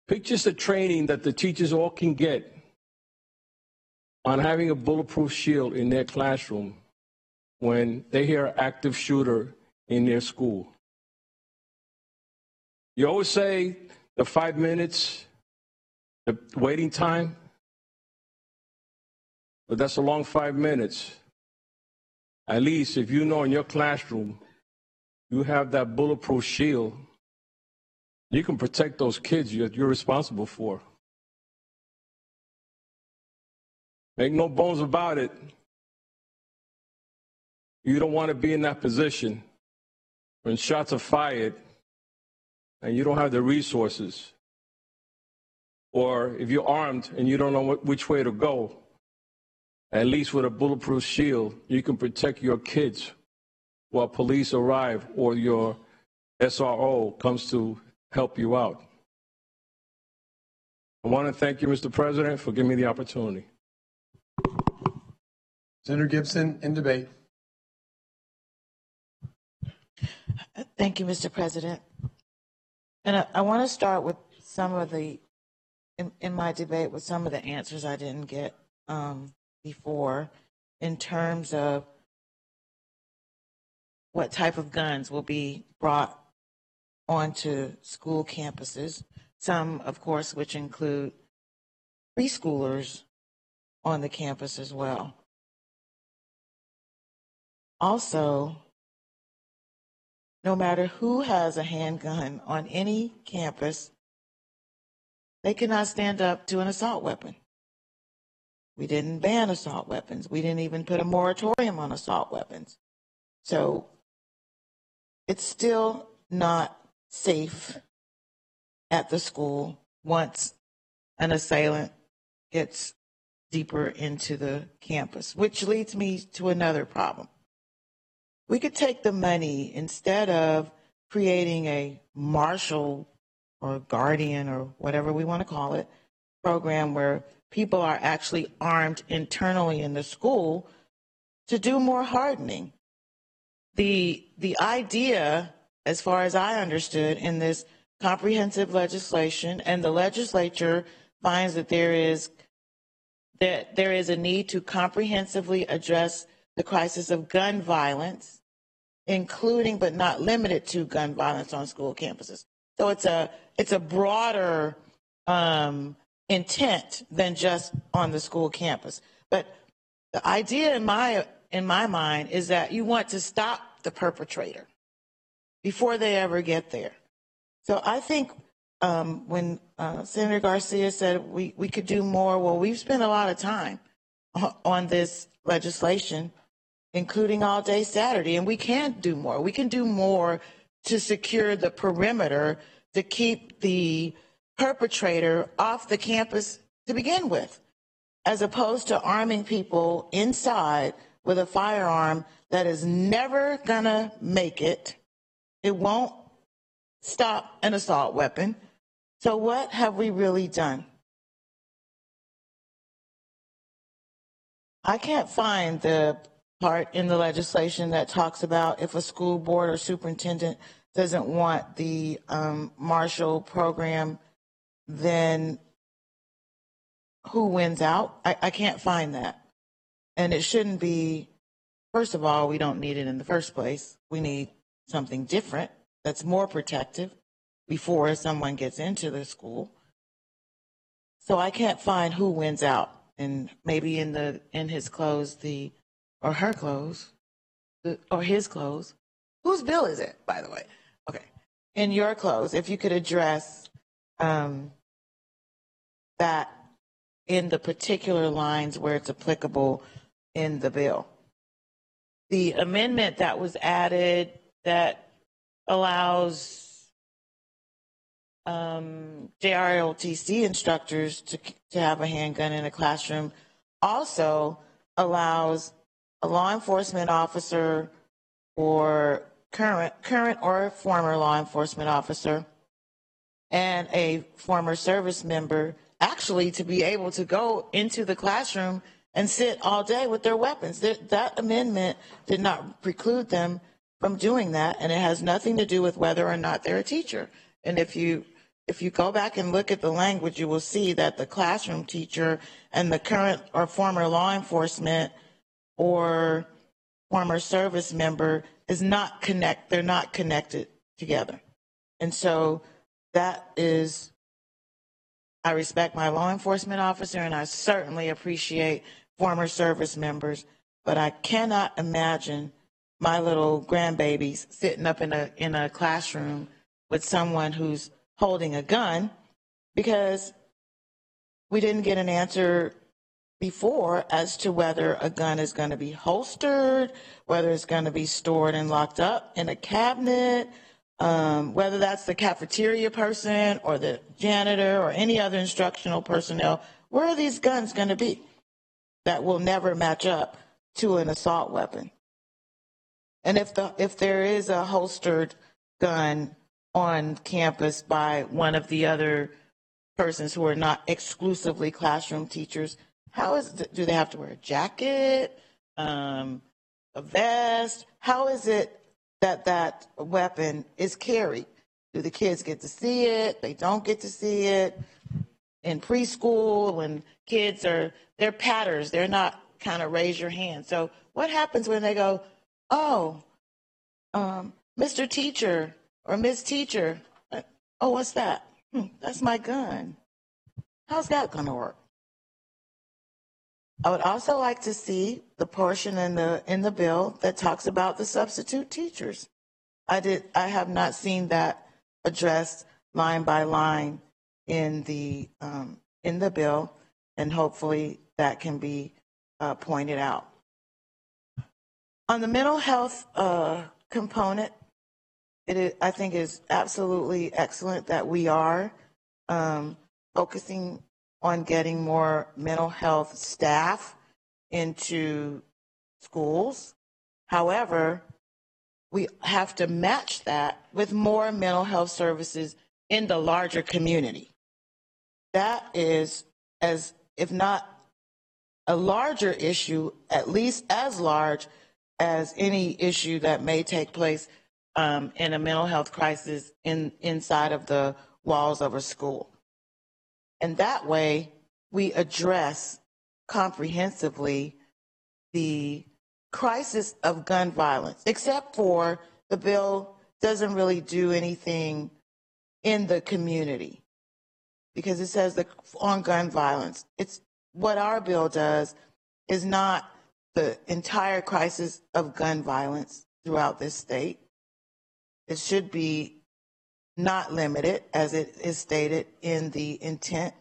S10: Picture the training that the teachers all can get on having a bulletproof shield in their classroom when they hear an active shooter in their school. You always say the 5 minutes, the waiting time, but that's a long 5 minutes. At least if you know in your classroom you have that bulletproof shield, you can protect those kids you're responsible for. Make no bones about it. You don't want to be in that position when shots are fired and you don't have the resources. Or if you're armed and you don't know which way to go, at least with a bulletproof shield, you can protect your kids while police arrive or your SRO comes to help you out. I want to thank you, Mr. President, for giving me the opportunity.
S2: Senator Gibson, in debate.
S11: Thank you, Mr. President. And I want to start with some of the, in my debate, with some of the answers I didn't get before in terms of what type of guns will be brought onto school campuses. Some, of course, which include preschoolers on the campus as well. Also, no matter who has a handgun on any campus, they cannot stand up to an assault weapon. We didn't ban assault weapons. We didn't even put a moratorium on assault weapons. So it's still not safe at the school once an assailant gets deeper into the campus, which leads me to another problem. We could take the money, instead of creating a marshal or guardian or whatever we want to call it, program where people are actually armed internally in the school, to do more hardening. The idea, as far as I understood, in this comprehensive legislation, and the legislature finds that there is a need to comprehensively address the crisis of gun violence, including but not limited to gun violence on school campuses. So it's a broader intent than just on the school campus. But the idea in my mind is that you want to stop the perpetrator before they ever get there. So I think when Senator Garcia said we could do more, well, we've spent a lot of time on this legislation, including all day Saturday, and we can do more. We can do more to secure the perimeter to keep the perpetrator off the campus to begin with, as opposed to arming people inside with a firearm that is never gonna make it. It won't stop an assault weapon. So what have we really done? I can't find the part in the legislation that talks about if a school board or superintendent doesn't want the Marshall program, then who wins out? I can't find that. And it shouldn't be, first of all, we don't need it in the first place. We need something different that's more protective before someone gets into the school. So I can't find who wins out. And maybe in his clothes, or her clothes, or his clothes. Whose bill is it, by the way? Okay. in your close, if you could address that in the particular lines where it's applicable in the bill. The amendment that was added that allows JROTC instructors to have a handgun in a classroom also allows a law enforcement officer or current or former law enforcement officer and a former service member actually to be able to go into the classroom and sit all day with their weapons. That amendment did not preclude them from doing that, and it has nothing to do with whether or not they're a teacher. And if you go back and look at the language, you will see that the classroom teacher and the current or former law enforcement or former service member they're not connected together. And so that is, I respect my law enforcement officer and I certainly appreciate former service members, but I cannot imagine my little grandbabies sitting up in a classroom with someone who's holding a gun, because we didn't get an answer before as to whether a gun is going to be holstered, whether it's going to be stored and locked up in a cabinet, whether that's the cafeteria person or the janitor or any other instructional personnel. Where are these guns going to be that will never match up to an assault weapon? And if there is a holstered gun on campus by one of the other persons who are not exclusively classroom teachers, do they have to wear a jacket, a vest? How is it that weapon is carried? Do the kids get to see it? They don't get to see it? In preschool, when kids they're patters, they're not kind of raise your hand. So what happens when they go, oh, Mr. Teacher or Miss Teacher, oh, what's that? That's my gun. How's that going to work? I would also like to see the portion in the bill that talks about the substitute teachers. I have not seen that addressed line by line in the bill, and hopefully that can be pointed out. On the mental health component, I think is absolutely excellent that we are focusing on getting more mental health staff into schools. However, we have to match that with more mental health services in the larger community. That is, if not a larger issue, at least as large as any issue that may take place in a mental health crisis inside of the walls of a school. And that way, we address comprehensively the crisis of gun violence, except for the bill doesn't really do anything in the community, because it says on gun violence. It's what our bill does is not the entire crisis of gun violence throughout this state. It should be not limited, as it is stated in the intent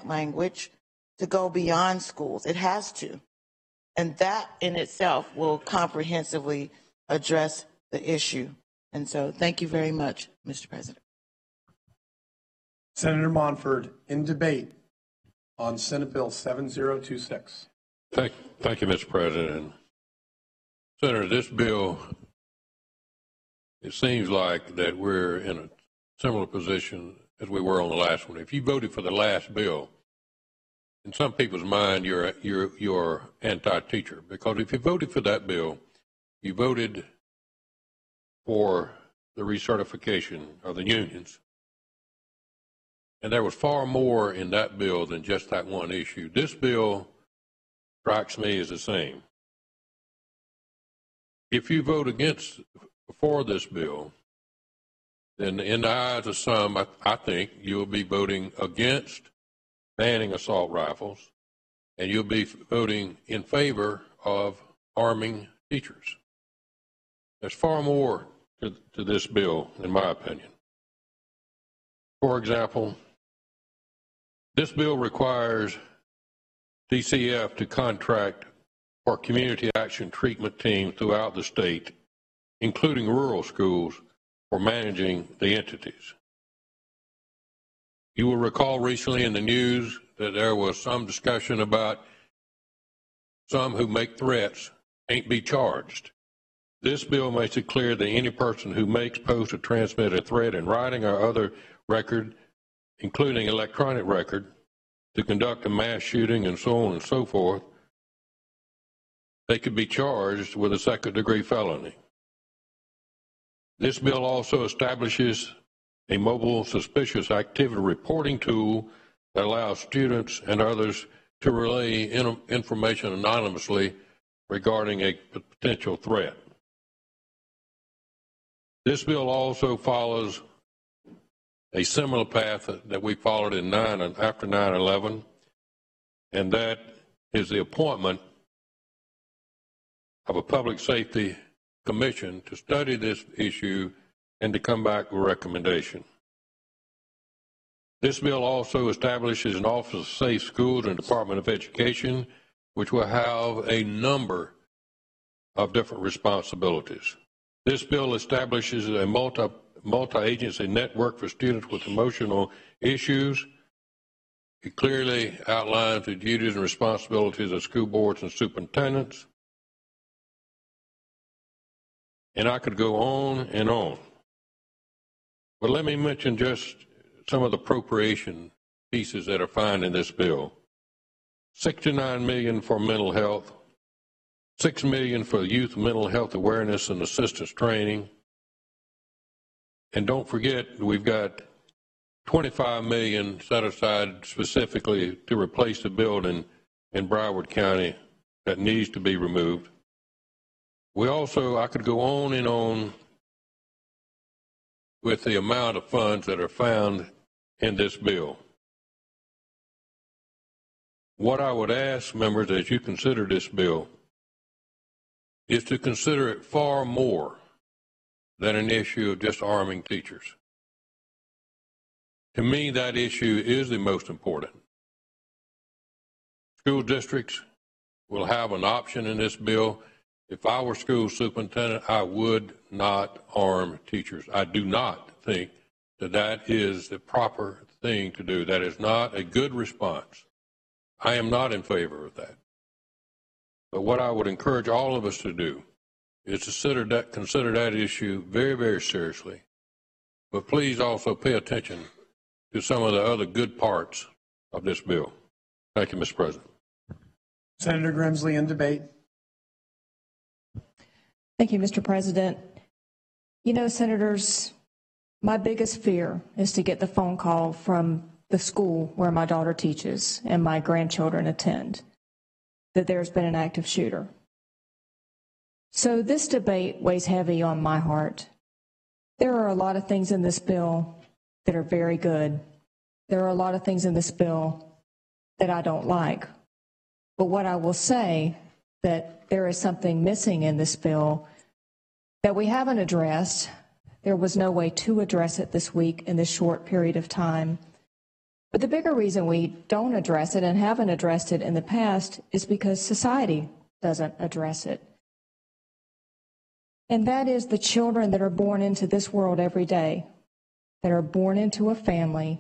S11: language, to go beyond schools. It has to. And that in itself will comprehensively address the issue. And so thank you very much, Mr. President.
S2: Senator Monford, in debate on Senate Bill 7026.
S12: Thank you, Mr. President. Senator, this bill, it seems like that we're in a similar position as we were on the last one. If you voted for the last bill, in some people's mind, you're anti-teacher, because if you voted for that bill, you voted for the recertification of the unions. And there was far more in that bill than just that one issue. This bill strikes me as the same. If you vote for this bill, then in the eyes of some, I think you'll be voting against banning assault rifles, and you'll be voting in favor of arming teachers. There's far more to this bill, in my opinion. For example, this bill requires DCF to contract for community action treatment teams throughout the state, including rural schools, for managing the entities. You will recall recently in the news that there was some discussion about some who make threats ain't be charged. This bill makes it clear that any person who makes, posts, or transmits a threat in writing or other record, including electronic record, to conduct a mass shooting and so on and so forth, they could be charged with a second-degree felony. This bill also establishes a mobile suspicious activity reporting tool that allows students and others to relay information anonymously regarding a potential threat. This bill also follows a similar path that we followed after 9/11, and that is the appointment of a public safety commission to study this issue and to come back with a recommendation. This bill also establishes an Office of Safe Schools and Department of Education, which will have a number of different responsibilities. This bill establishes a multi-agency network for students with emotional issues. It clearly outlines the duties and responsibilities of school boards and superintendents. And I could go on and on. But let me mention just some of the appropriation pieces that are found in this bill. $69 million for mental health, $6 million for youth mental health awareness and assistance training. And don't forget, we've got $25 million set aside specifically to replace the building in Broward County that needs to be removed. We also, I could go on and on with the amount of funds that are found in this bill. What I would ask members as you consider this bill is to consider it far more than an issue of just arming teachers. To me, that issue is the most important. School districts will have an option in this bill. If I were school superintendent, I would not arm teachers. I do not think that that is the proper thing to do. That is not a good response. I am not in favor of that. But what I would encourage all of us to do is to consider that issue very, very seriously. But please also pay attention to some of the other good parts of this bill. Thank you, Mr. President.
S2: Senator Grimsley in debate.
S13: Thank you, Mr. President. You know, Senators, my biggest fear is to get the phone call from the school where my daughter teaches and my grandchildren attend that there's been an active shooter. So this debate weighs heavy on my heart. There are a lot of things in this bill that are very good. There are a lot of things in this bill that I don't like. But what I will say that there is something missing in this bill that we haven't addressed. There was no way to address it this week in this short period of time. But the bigger reason we don't address it and haven't addressed it in the past is because society doesn't address it. And that is the children that are born into this world every day, that are born into a family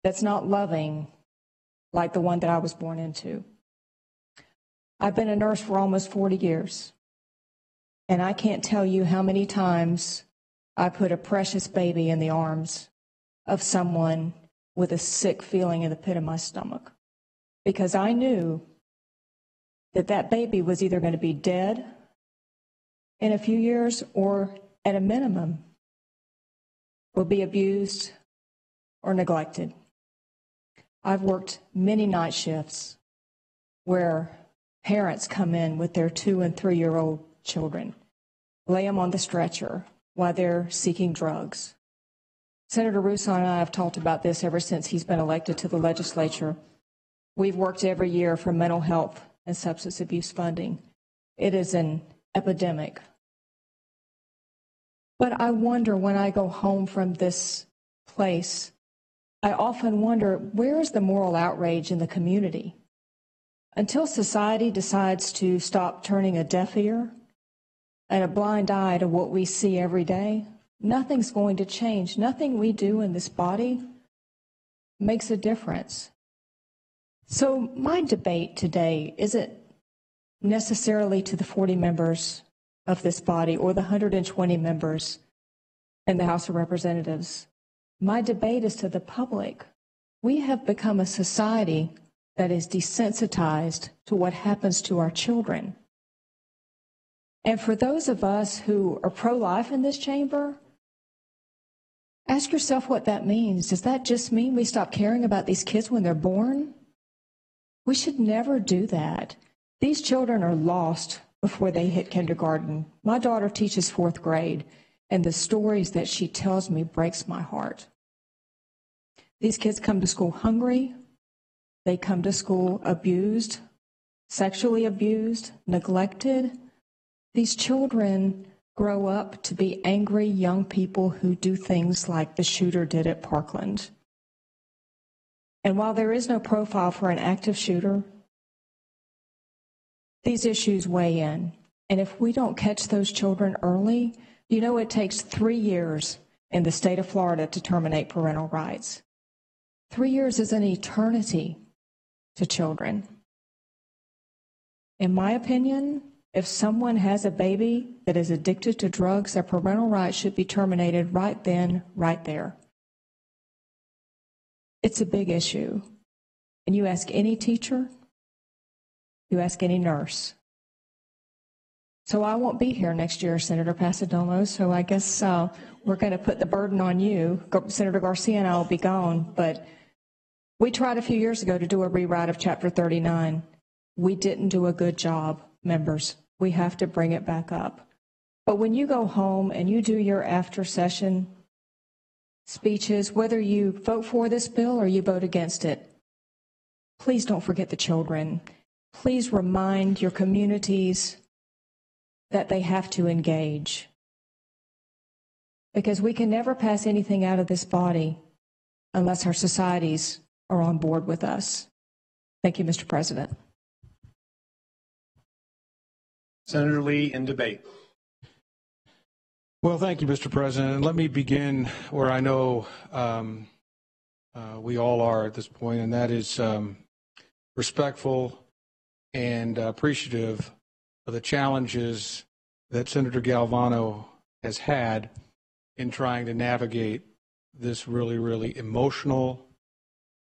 S13: that's not loving like the one that I was born into. I've been a nurse for almost 40 years, and I can't tell you how many times I put a precious baby in the arms of someone with a sick feeling in the pit of my stomach, because I knew that that baby was either going to be dead in a few years or, at a minimum, will be abused or neglected. I've worked many night shifts where parents come in with their 2- and 3-year-old children, lay them on the stretcher while they're seeking drugs. Senator Russo and I have talked about this ever since he's been elected to the legislature. We've worked every year for mental health and substance abuse funding. It is an epidemic But I wonder when I go home from this place, I often wonder, where is the moral outrage in the community? Until society decides to stop turning a deaf ear and a blind eye to what we see every day, nothing's going to change. Nothing we do in this body makes a difference. So my debate today isn't necessarily to the 40 members of this body or the 120 members in the House of Representatives. My debate is to the public. We have become a society that is desensitized to what happens to our children. And for those of us who are pro-life in this chamber, ask yourself what that means. Does that just mean we stop caring about these kids when they're born? We should never do that. These children are lost before they hit kindergarten. My daughter teaches 4th grade, and the stories that she tells me breaks my heart. These kids come to school hungry. They come to school abused, sexually abused, neglected. These children grow up to be angry young people who do things like the shooter did at Parkland. And while there is no profile for an active shooter, these issues weigh in. And if we don't catch those children early, you know it takes 3 years in the state of Florida to terminate parental rights. 3 years is an eternity to children. In my opinion, if someone has a baby that is addicted to drugs, their parental rights should be terminated right then, right there. It's a big issue. And you ask any teacher, you ask any nurse. So I won't be here next year, Senator Pasadomo, so I guess we're going to put the burden on you. Senator Garcia and I will be gone, but we tried a few years ago to do a rewrite of Chapter 39. We didn't do a good job, members. We have to bring it back up. But when you go home and you do your after-session speeches, whether you vote for this bill or you vote against it, please don't forget the children. Please remind your communities that they have to engage. Because we can never pass anything out of this body unless our societies are on board with us. Thank you, Mr. President.
S2: Senator Lee in debate.
S9: Well, thank you, Mr. President. And let me begin where I know we all are at this point, and that is respectful and appreciative of the challenges that Senator Galvano has had in trying to navigate this really, really emotional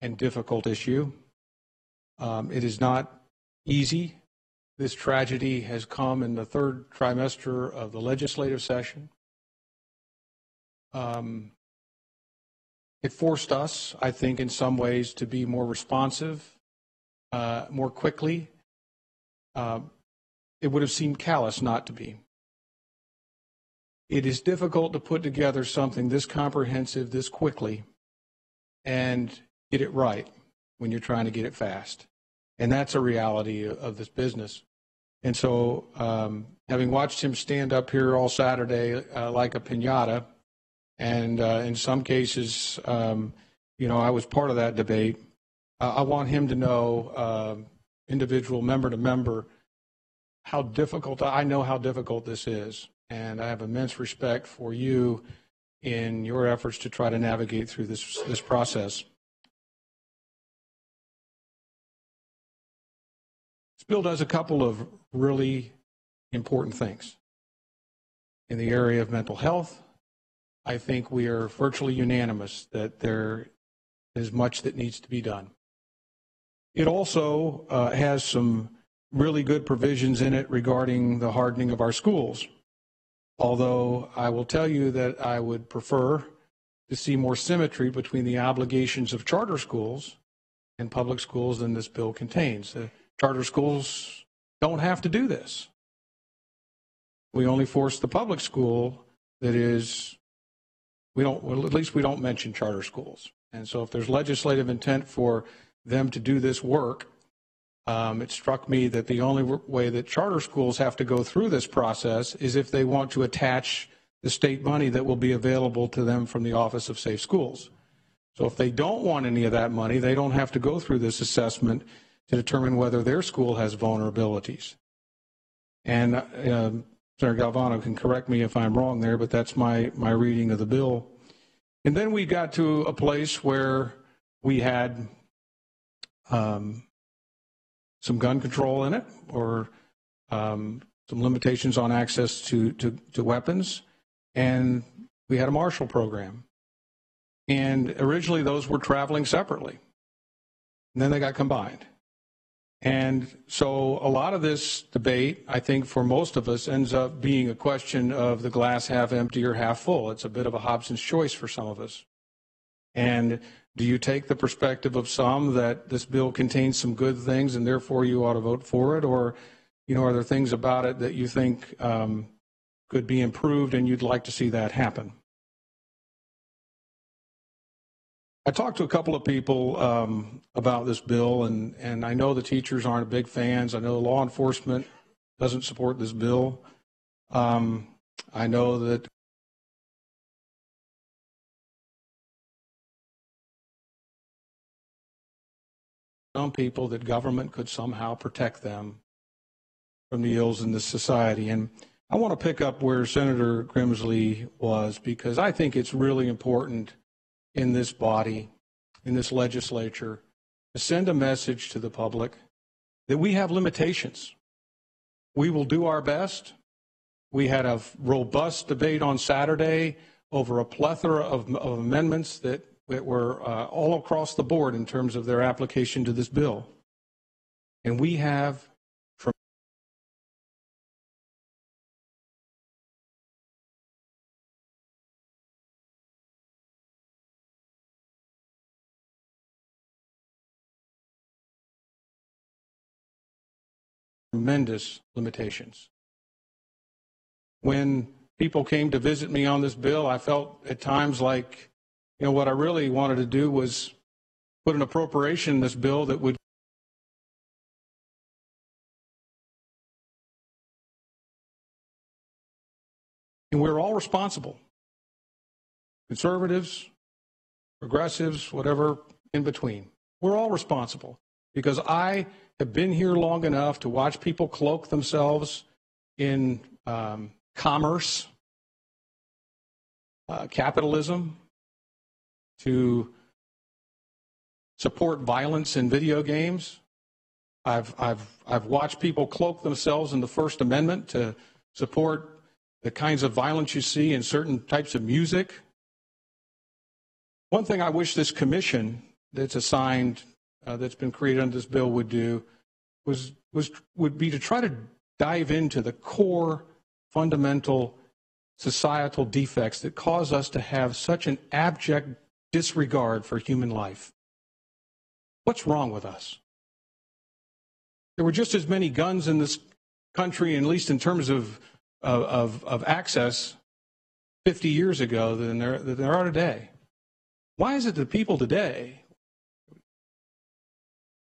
S9: and difficult issue. It is not easy. This tragedy has come in the 3rd trimester of the legislative session. It forced us, I think, in some ways to be more responsive, more quickly. It would have seemed callous not to be. It is difficult to put together something this comprehensive, this quickly, and get it right when you're trying to get it fast. And that's a reality of this business. And so having watched him stand up here all Saturday like a piñata, and in some cases, I was part of that debate, I want him to know, individual member to member, how difficult, I know how difficult this is. And I have immense respect for you in your efforts to try to navigate through this process. This bill does a couple of really important things. In the area of mental health, I think we are virtually unanimous that there is much that needs to be done. It also has some really good provisions in it regarding the hardening of our schools. Although I will tell you that I would prefer to see more symmetry between the obligations of charter schools and public schools than this bill contains. Charter schools don't have to do this. We only force the public school that is, at least we don't mention charter schools. And so if there's legislative intent for them to do this work, it struck me that the only way that charter schools have to go through this process is if they want to attach the state money that will be available to them from the Office of Safe Schools. So if they don't want any of that money, they don't have to go through this assessment to determine whether their school has vulnerabilities. And Senator Galvano can correct me if I'm wrong there, but that's my reading of the bill. And then we got to a place where we had some gun control in it, or some limitations on access to weapons, and we had a Marshall program. And originally those were traveling separately, and then they got combined. And so a lot of this debate, I think for most of us, ends up being a question of the glass half empty or half full. It's a bit of a Hobson's choice for some of us. And do you take the perspective of some that this bill contains some good things and therefore you ought to vote for it? Or, are there things about it that you think could be improved and you'd like to see that happen? I talked to a couple of people about this bill, and I know the teachers aren't big fans. I know law enforcement doesn't support this bill. I know that some people that government could somehow protect them from the ills in this society. And I want to pick up where Senator Grimsley was, because I think it's really important in this body, in this legislature, to send a message to the public that we have limitations. We will do our best. We had a robust debate on Saturday over a plethora of amendments that were all across the board in terms of their application to this bill. And we have tremendous limitations. When people came to visit me on this bill, I felt at times like, what I really wanted to do was put an appropriation in this bill that would and we're all responsible. Conservatives, progressives, whatever in between. We're all responsible, because I have been here long enough to watch people cloak themselves in commerce, capitalism, to support violence in video games. I've watched people cloak themselves in the First Amendment to support the kinds of violence you see in certain types of music. One thing I wish this commission that's assigned, that's been created under this bill would do would be to try to dive into the core fundamental societal defects that cause us to have such an abject disregard for human life. What's wrong with us? There were just as many guns in this country, at least in terms of access, 50 years ago than there are today. Why is it that people today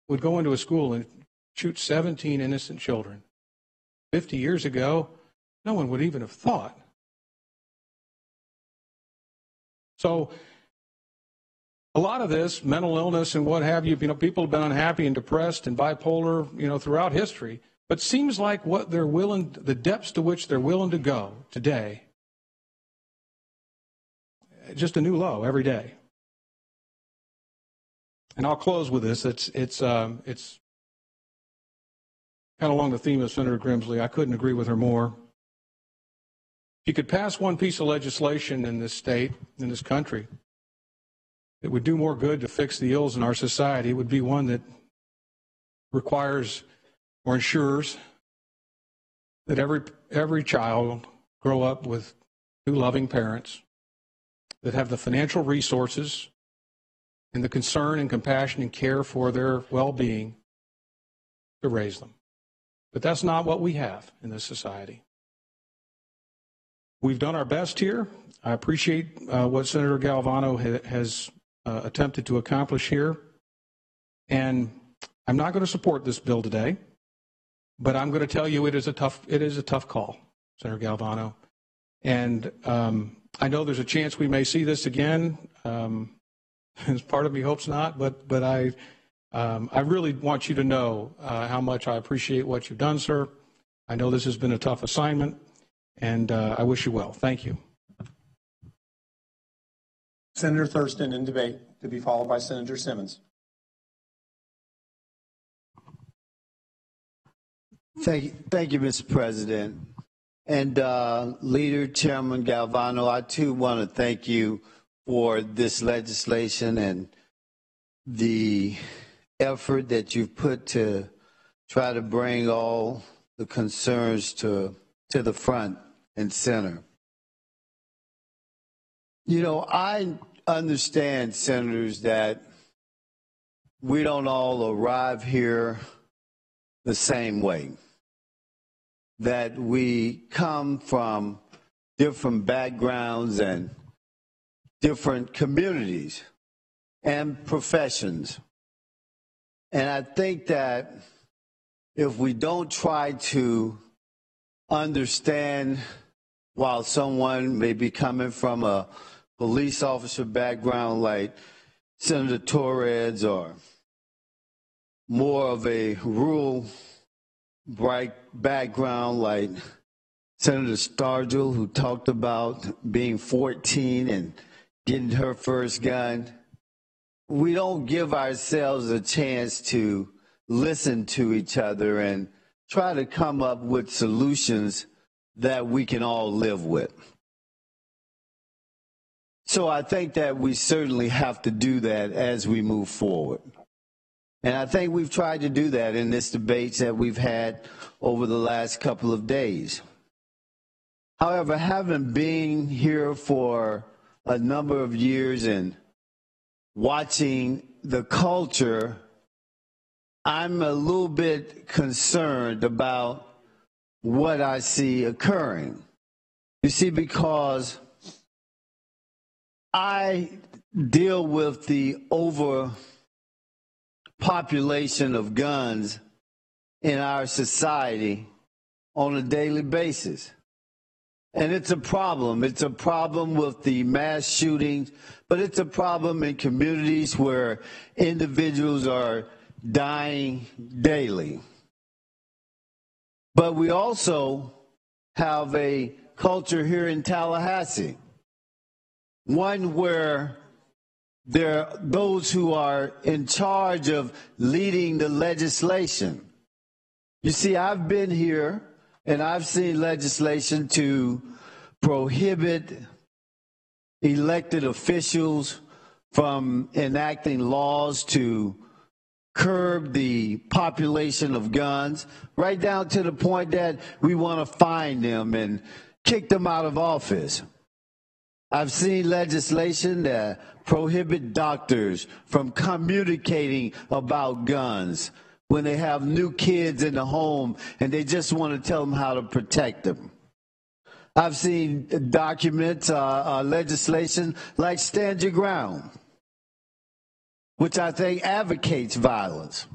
S9: would go into a school and shoot 17 innocent children? 50 years ago, no one would even have thought. So a lot of this, mental illness and what have you, people have been unhappy and depressed and bipolar, throughout history. But it seems like what they're willing, the depths to which they're willing to go today, just a new low every day. And I'll close with this. It's kind of along the theme of Senator Grimsley. I couldn't agree with her more. If you could pass one piece of legislation in this state, in this country, that would do more good to fix the ills in our society, it would be one that requires or ensures that every child grow up with two loving parents that have the financial resources and the concern and compassion and care for their well-being to raise them. But that's not what we have in this society. We've done our best here. I appreciate what Senator Galvano has attempted to accomplish here. And I'm not going to support this bill today, but I'm going to tell you it is a tough call, Senator Galvano.
S6: And I know there's a chance we may see this again. As part of me hopes not, but I really want you to know how much I appreciate what you've done, sir. I know this has been a tough assignment, and I wish you well. Thank you.
S2: Senator Thurston in debate, to be followed by Senator Simmons.
S1: Thank you, Mr. President. And Leader Chairman Galvano, I too want to thank you for this legislation and the effort that you've put to try to bring all the concerns to the front and center. You know, I understand, Senators, that we don't all arrive here the same way, that we come from different backgrounds and different communities and professions. And I think that if we don't try to understand, while someone may be coming from a police officer background like Senator Torres, or more of a rural bright background like Senator Stargell, who talked about being 14 and getting her first gun, we don't give ourselves a chance to listen to each other and try to come up with solutions that we can all live with. So I think that we certainly have to do that as we move forward. And I think we've tried to do that in this debate that we've had over the last couple of days. However, having been here for a number of years and watching the culture, I'm a little bit concerned about what I see occurring. You see, because I deal with the overpopulation of guns in our society on a daily basis. And it's a problem. It's a problem with the mass shootings, but it's a problem in communities where individuals are dying daily. But we also have a culture here in Tallahassee, one where there are those who are in charge of leading the legislation. You see, I've been here and I've seen legislation to prohibit elected officials from enacting laws to curb the population of guns, right down to the point that we want to fine them and kick them out of office. I've seen legislation that prohibit doctors from communicating about guns when they have new kids in the home and they just want to tell them how to protect them. I've seen documents, legislation like Stand Your Ground, which I think advocates violence.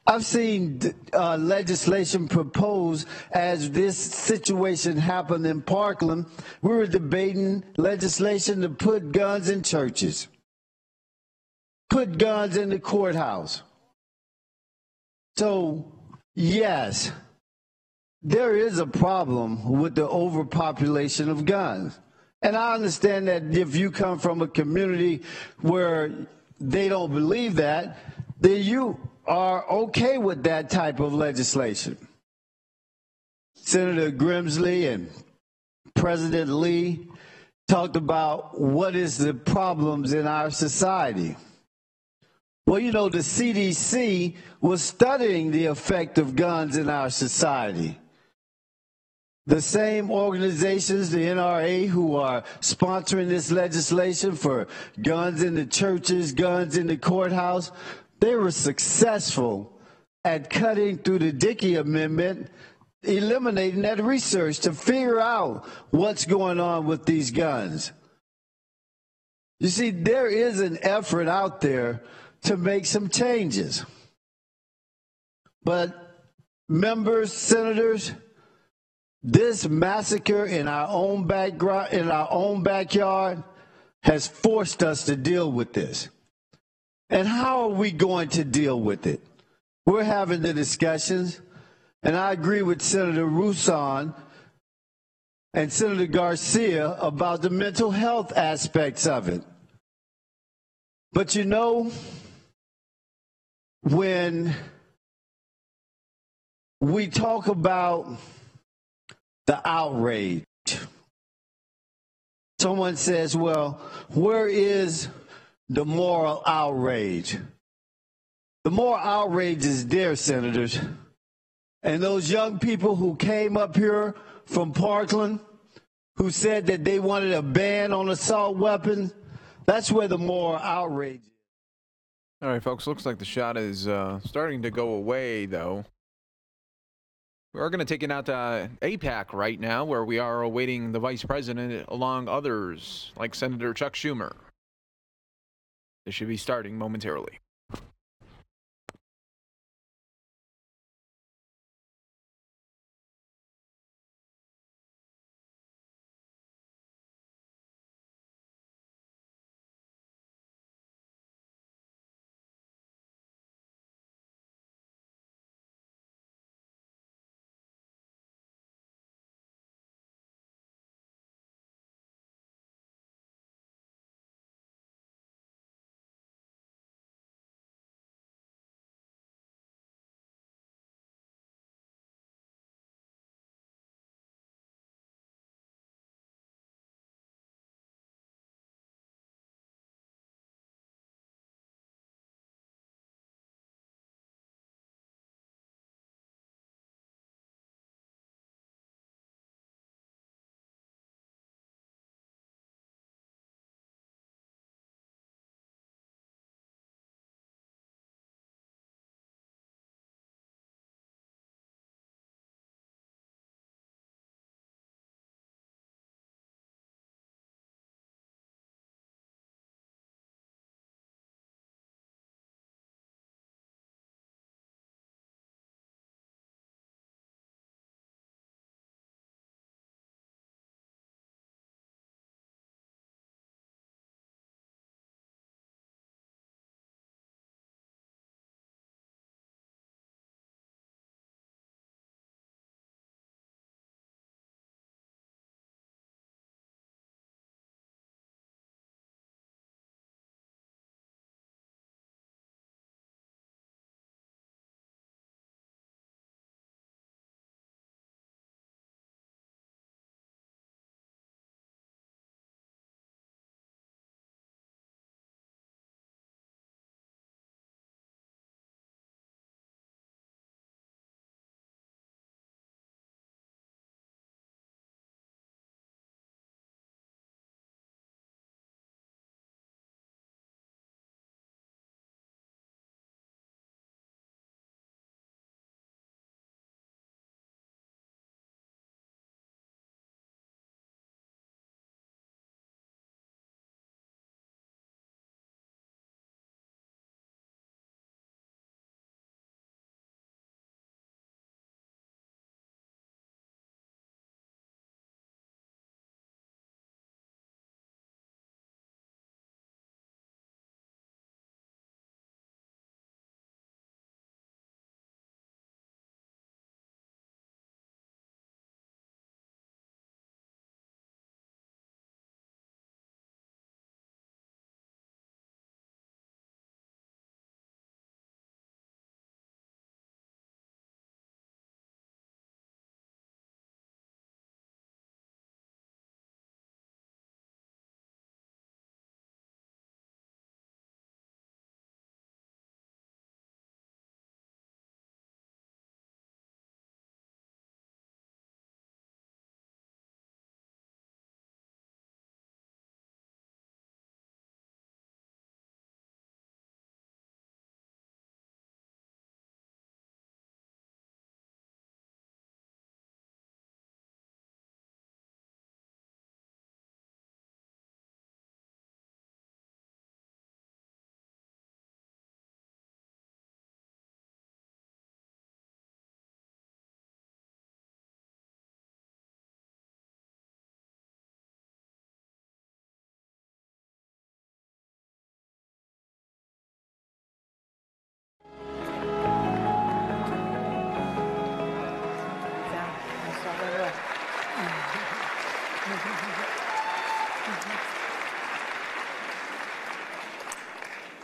S1: I've seen legislation proposed as this situation happened in Parkland. We were debating legislation to put guns in churches, put guns in the courthouse. So, yes, there is a problem with the overpopulation of guns. And I understand that if you come from a community where they don't believe that, then you are okay with that type of legislation. Senator Grimsley and President Lee talked about what is the problems in our society. Well, you know, the CDC was studying the effect of guns in our society. The same organizations, the NRA, who are sponsoring this legislation for guns in the churches, guns in the courthouse, they were successful at cutting through the Dickey Amendment, eliminating that research to figure out what's going on with these guns. You see, there is an effort out there to make some changes. But members, senators, This massacre in our own backyard has forced us to deal with this. And how are we going to deal with it? We're having the discussions, and I agree with Senator Rousseau and Senator Garcia about the mental health aspects of it. But you know, when we talk about the outrage, someone says, well, where is the moral outrage? The moral outrage is there, senators. And those young people who came up here from Parkland, who said that they wanted a ban on assault weapons, that's where the moral outrage is.
S14: All right, folks, looks like the shot is starting to go away, though. We're going to take it out to AIPAC right now, where we are awaiting the vice president, along others, like Senator Chuck Schumer. They should be starting momentarily.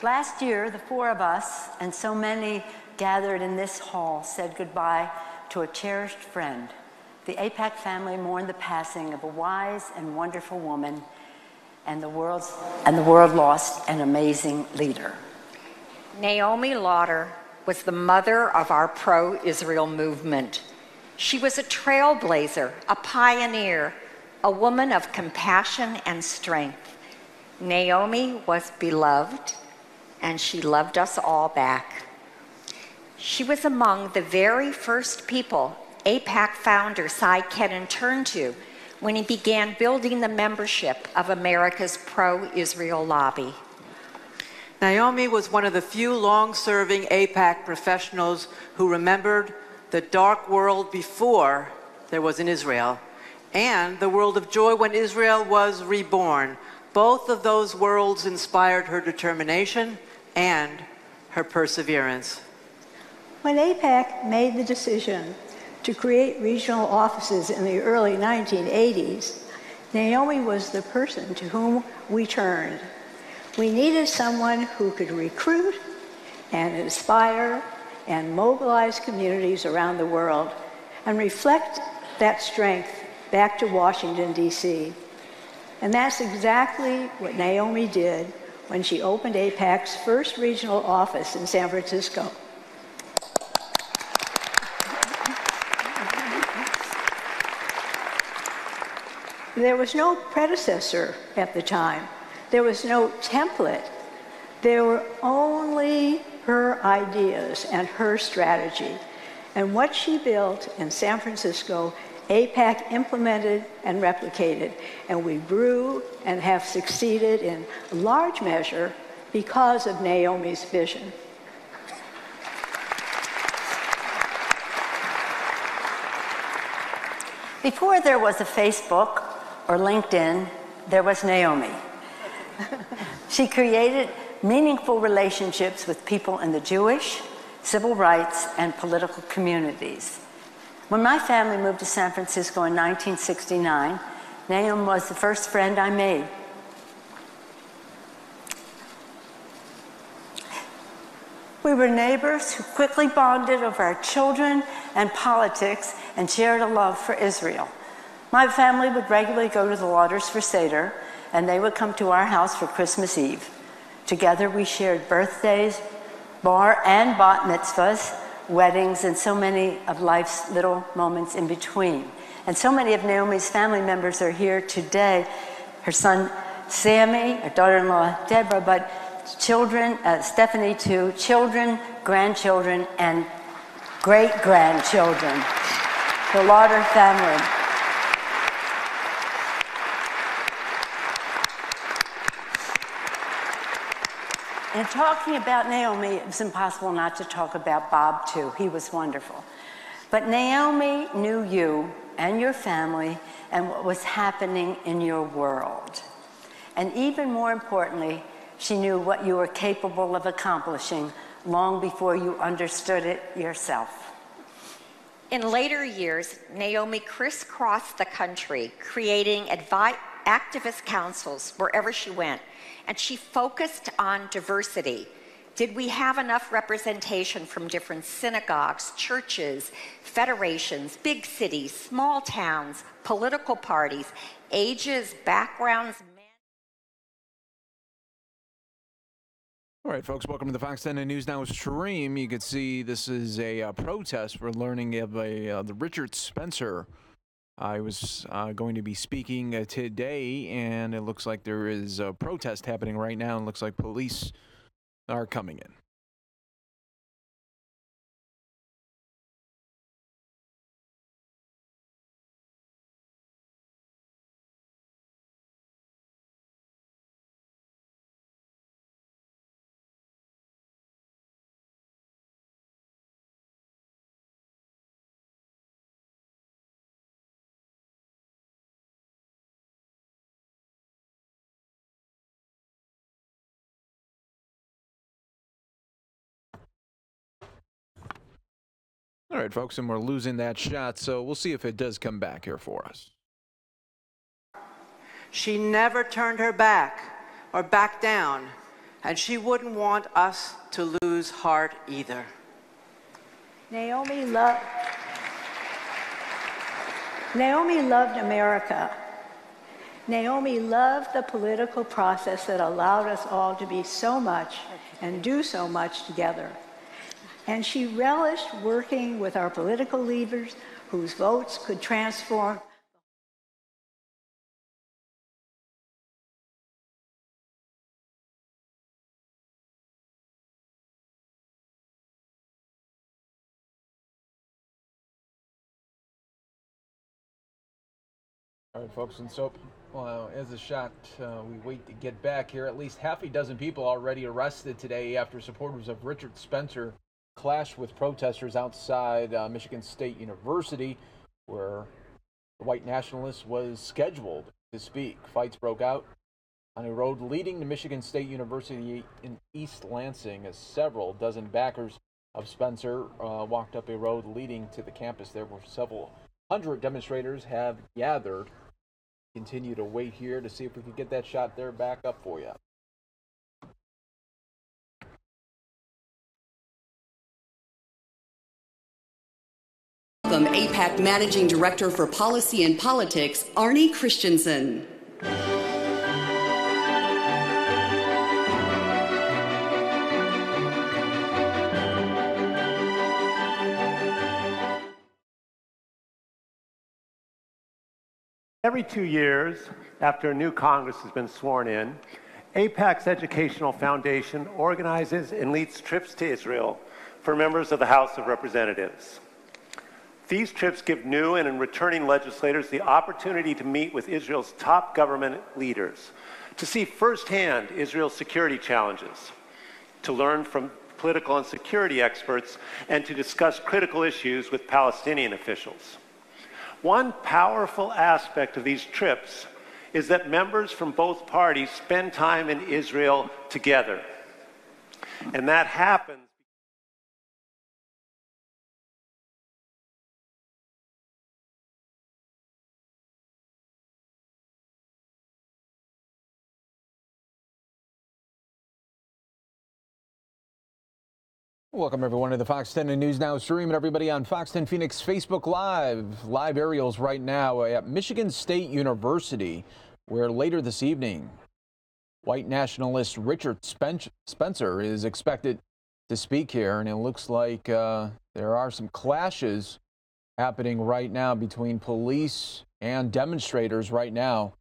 S15: Last year, the four of us and so many gathered in this hall said goodbye to a cherished friend. The AIPAC family mourned the passing of a wise and wonderful woman, and the world lost an amazing leader.
S16: Naomi Lauder was the mother of our pro-Israel movement. She was a trailblazer, a pioneer, a woman of compassion and strength. Naomi was beloved, and she loved us all back. She was among the very first people AIPAC founder Cy Kennan turned to when he began building the membership of America's pro-Israel lobby.
S17: Naomi was one of the few long-serving AIPAC professionals who remembered the dark world before there was an Israel, and the world of joy when Israel was reborn. Both of those worlds inspired her determination and her perseverance.
S18: When AIPAC made the decision to create regional offices in the early 1980s, Naomi was the person to whom we turned. We needed someone who could recruit and inspire and mobilize communities around the world and reflect that strength back to Washington, D.C. And that's exactly what Naomi did when she opened AIPAC's first regional office in San Francisco. There was no predecessor at the time. There was no template. There were only her ideas and her strategy. And what she built in San Francisco, AIPAC implemented and replicated. And we grew and have succeeded in large measure because of Naomi's vision.
S15: Before there was a Facebook or LinkedIn, there was Naomi. She created meaningful relationships with people in the Jewish, civil rights, and political communities. When my family moved to San Francisco in 1969, Naomi was the first friend I made. We were neighbors who quickly bonded over our children and politics and shared a love for Israel. My family would regularly go to the Lauders for Seder, and they would come to our house for Christmas Eve. Together we shared birthdays, bar and bat mitzvahs, weddings, and so many of life's little moments in between. And so many of Naomi's family members are here today. Her son Sammy, her daughter-in-law Deborah, but children, Stephanie too, children, grandchildren, and great-grandchildren. The Lauder family. In talking about Naomi, it was impossible not to talk about Bob, too. He was wonderful. But Naomi knew you and your family and what was happening in your world. And even more importantly, she knew what you were capable of accomplishing long before you understood it yourself.
S16: In later years, Naomi crisscrossed the country, creating activist councils wherever she went. And she focused on diversity. Did we have enough representation from different synagogues, churches, federations, big cities, small towns, political parties, ages, backgrounds?
S14: All right, folks, welcome to the Fox 10 News Now stream. You can see this is a protest. We're learning of the Richard Spencer. I was going to be speaking today, and it looks like there is a protest happening right now, and it looks like police are coming in. All right, folks, and we're losing that shot, so we'll see if it does come back here for us.
S17: She never turned her back or backed down. and she wouldn't want us to lose heart either.
S18: Naomi loved America. Naomi loved the political process that allowed us all to be so much and do so much together. And she relished working with our political leaders whose votes could transform.
S14: All right, folks, and so as a shot, we wait to get back here. At least half a dozen people already arrested today after supporters of Richard Spencer clashed with protesters outside Michigan State University, where the white nationalist was scheduled to speak. Fights broke out on a road leading to Michigan State University in East Lansing as several dozen backers of Spencer walked up a road leading to the campus. There were several hundred demonstrators have gathered. Continue to wait here to see if we can get that shot there back up for you.
S19: Welcome APAC Managing Director for Policy and Politics, Arnie Christensen.
S20: Every 2 years, after a new Congress has been sworn in, AIPAC's Educational Foundation organizes and leads trips to Israel for members of the House of Representatives. These trips give new and returning legislators the opportunity to meet with Israel's top government leaders, to see firsthand Israel's security challenges, to learn from political and security experts, and to discuss critical issues with Palestinian officials. One powerful aspect of these trips is that members from both parties spend time in Israel together. And that happens.
S14: Welcome, everyone, to the Fox 10 News Now stream, and everybody on Fox 10 Phoenix Facebook Live aerials right now at Michigan State University, where later this evening, white nationalist Richard Spencer is expected to speak here, and it looks like there are some clashes happening right now between police and demonstrators right now.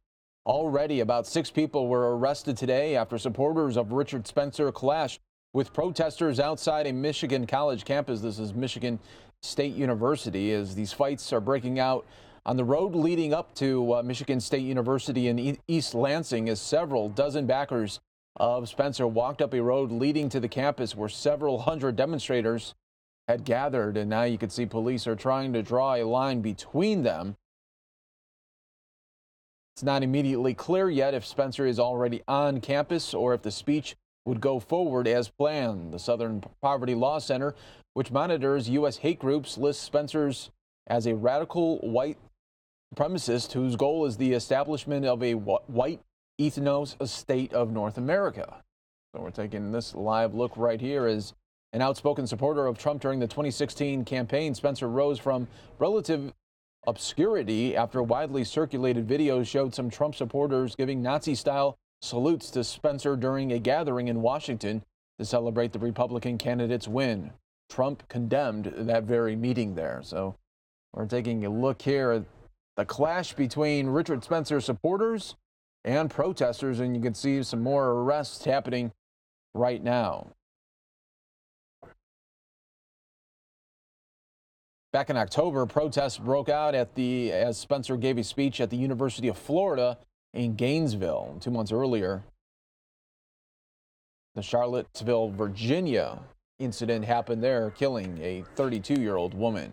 S14: Already, about 6 people were arrested today after supporters of Richard Spencer clashed with protesters outside a Michigan college campus. This is Michigan State University, as these fights are breaking out on the road leading up to Michigan State University in East Lansing, as several dozen backers of Spencer walked up a road leading to the campus where several hundred demonstrators had gathered. And now you can see police are trying to draw a line between them. It's not immediately clear yet if Spencer is already on campus or if the speech would go forward as planned. The Southern Poverty Law Center, which monitors U.S. hate groups, lists Spencer's as a radical white supremacist whose goal is the establishment of a white ethnos state of North America. So we're taking this live look right here as an outspoken supporter of Trump during the 2016 campaign. Spencer rose from relative obscurity after widely circulated videos showed some Trump supporters giving Nazi-style salutes to Spencer during a gathering in Washington to celebrate the Republican candidate's win. Trump condemned that very meeting there. So we're taking a look here at the clash between Richard Spencer supporters and protesters, and you can see some more arrests happening right now. Back in October, protests broke out as Spencer gave a speech at the University of Florida in Gainesville. 2 months earlier, the Charlottesville, Virginia incident happened there, killing a 32-year-old woman.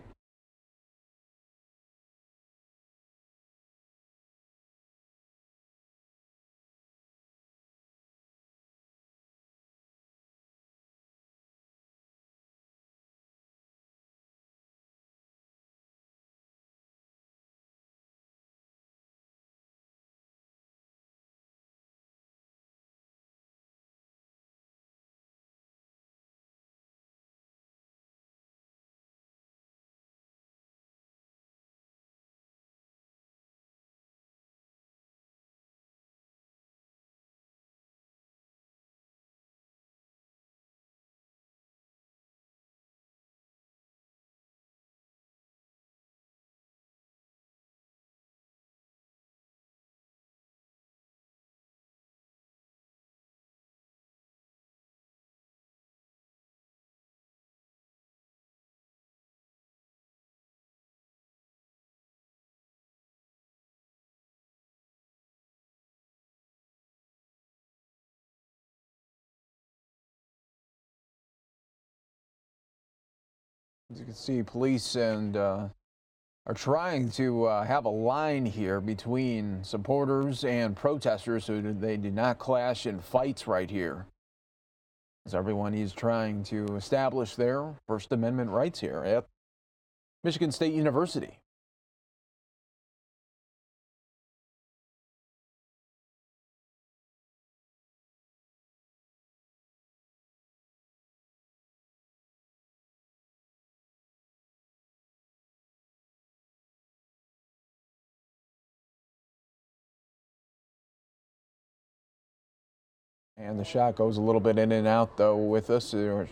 S14: As you can see, police and are trying to have a line here between supporters and protesters so that they do not clash in fights right here. As everyone is trying to establish their First Amendment rights here at Michigan State University. And the shot goes a little bit in and out, though, with us. We're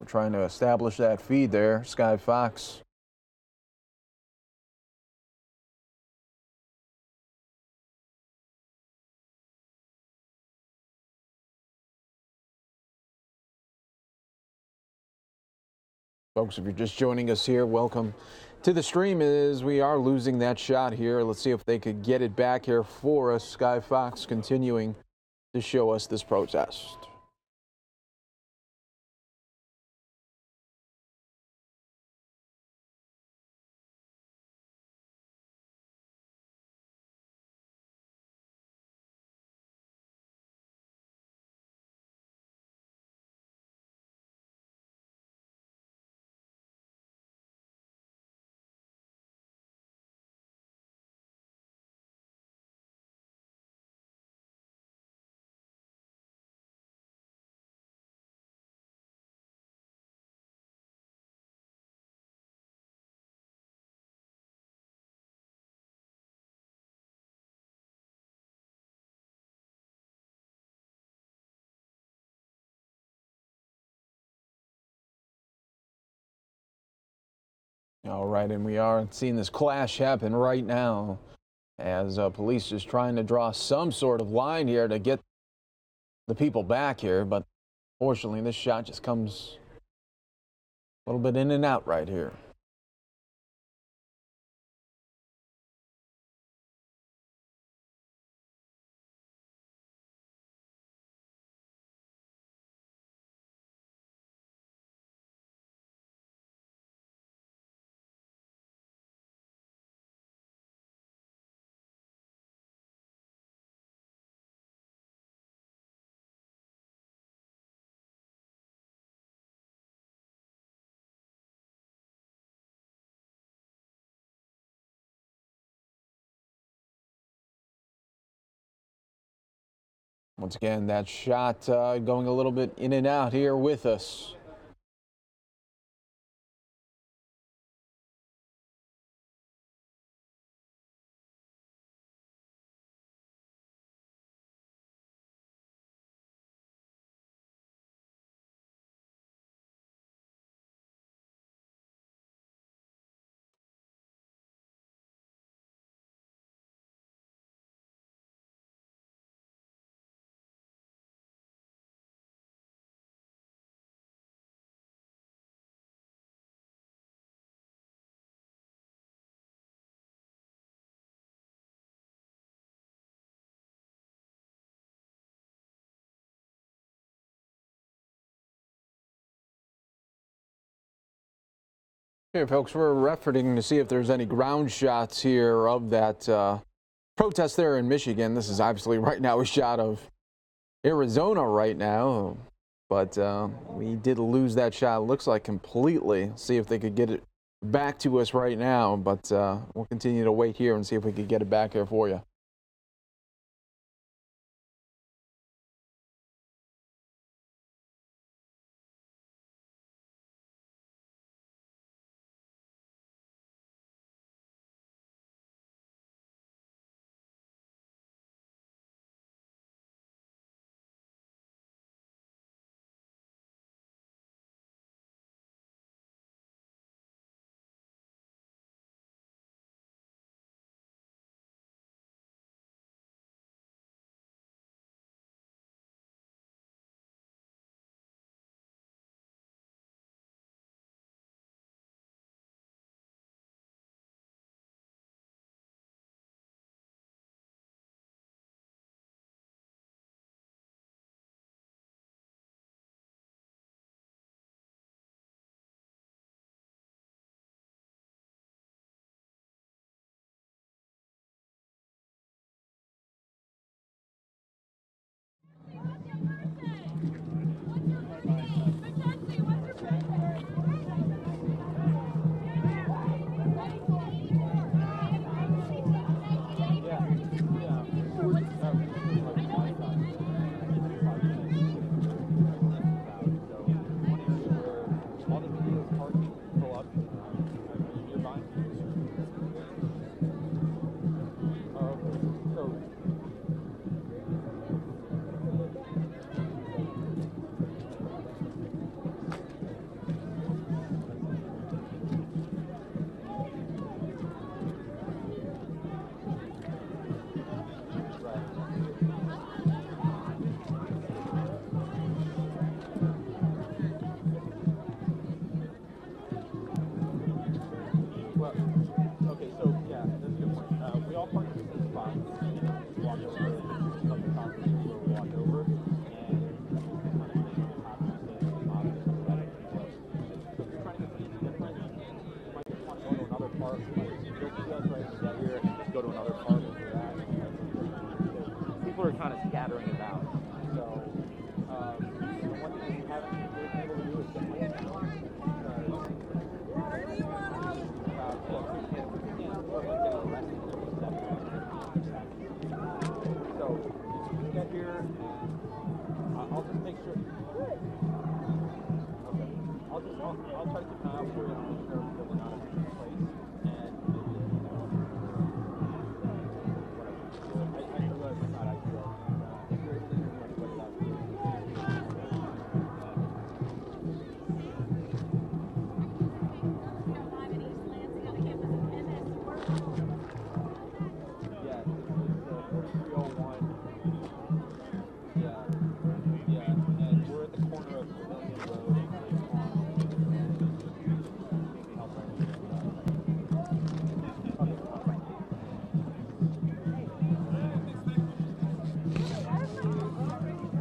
S14: trying to establish that feed there. Sky Fox. Folks, if you're just joining us here, welcome to the stream. As we are losing that shot here, let's see if they could get it back here for us. Sky Fox continuing to show us this protest. All right, and we are seeing this clash happen right now as police is trying to draw some sort of line here to get the people back here, but fortunately this shot just comes a little bit in and out right here. Once again, that shot going a little bit in and out here with us. Okay, folks, we're referencing to see if there's any ground shots here of that protest there in Michigan. This is obviously right now a shot of Arizona right now, but we did lose that shot, looks like completely. See if they could get it back to us right now, but we'll continue to wait here and see if we could get it back here for you.
S21: I'll try to keep an eye out for you and I'll share with you not in place. And I realize it's not ideal. If you're able to interview anybody last week. Yeah, it's 4301. Yeah, and we're at the corner of Pavilion Road and Lake Pond.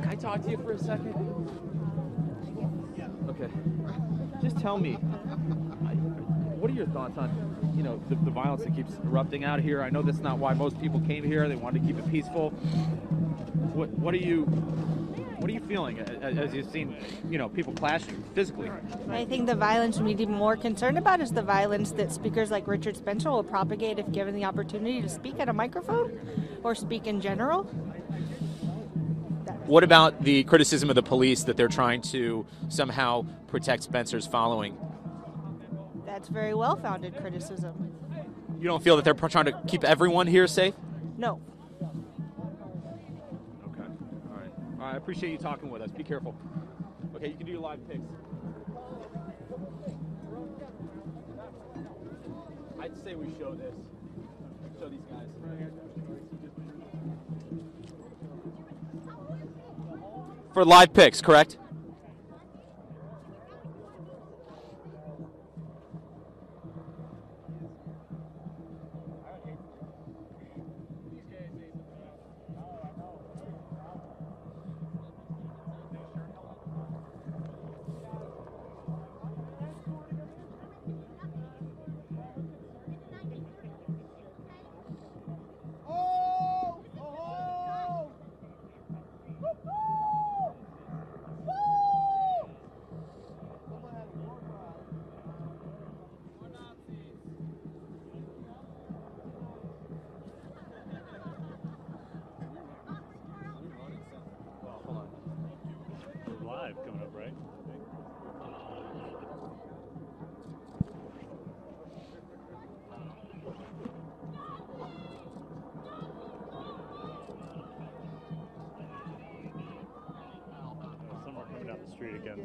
S21: Can I talk to you for a second? Okay. Just tell me, what are your thoughts on, the violence that keeps erupting out here? I know that's not why most people came here. They wanted to keep it peaceful. What are you feeling as you've seen, people clash physically?
S22: I think the violence we need to be more concerned about is the violence that speakers like Richard Spencer will propagate if given the opportunity to speak at a microphone or speak in general.
S23: What about the criticism of the police that they're trying to somehow protect Spencer's following?
S22: That's very well-founded criticism.
S23: You don't feel that they're trying to keep everyone here safe?
S22: No.
S21: Okay. All right. I appreciate you talking with us. Be careful. Okay, you can do your live picks. I'd say we show this. Show these guys.
S23: For live picks, correct?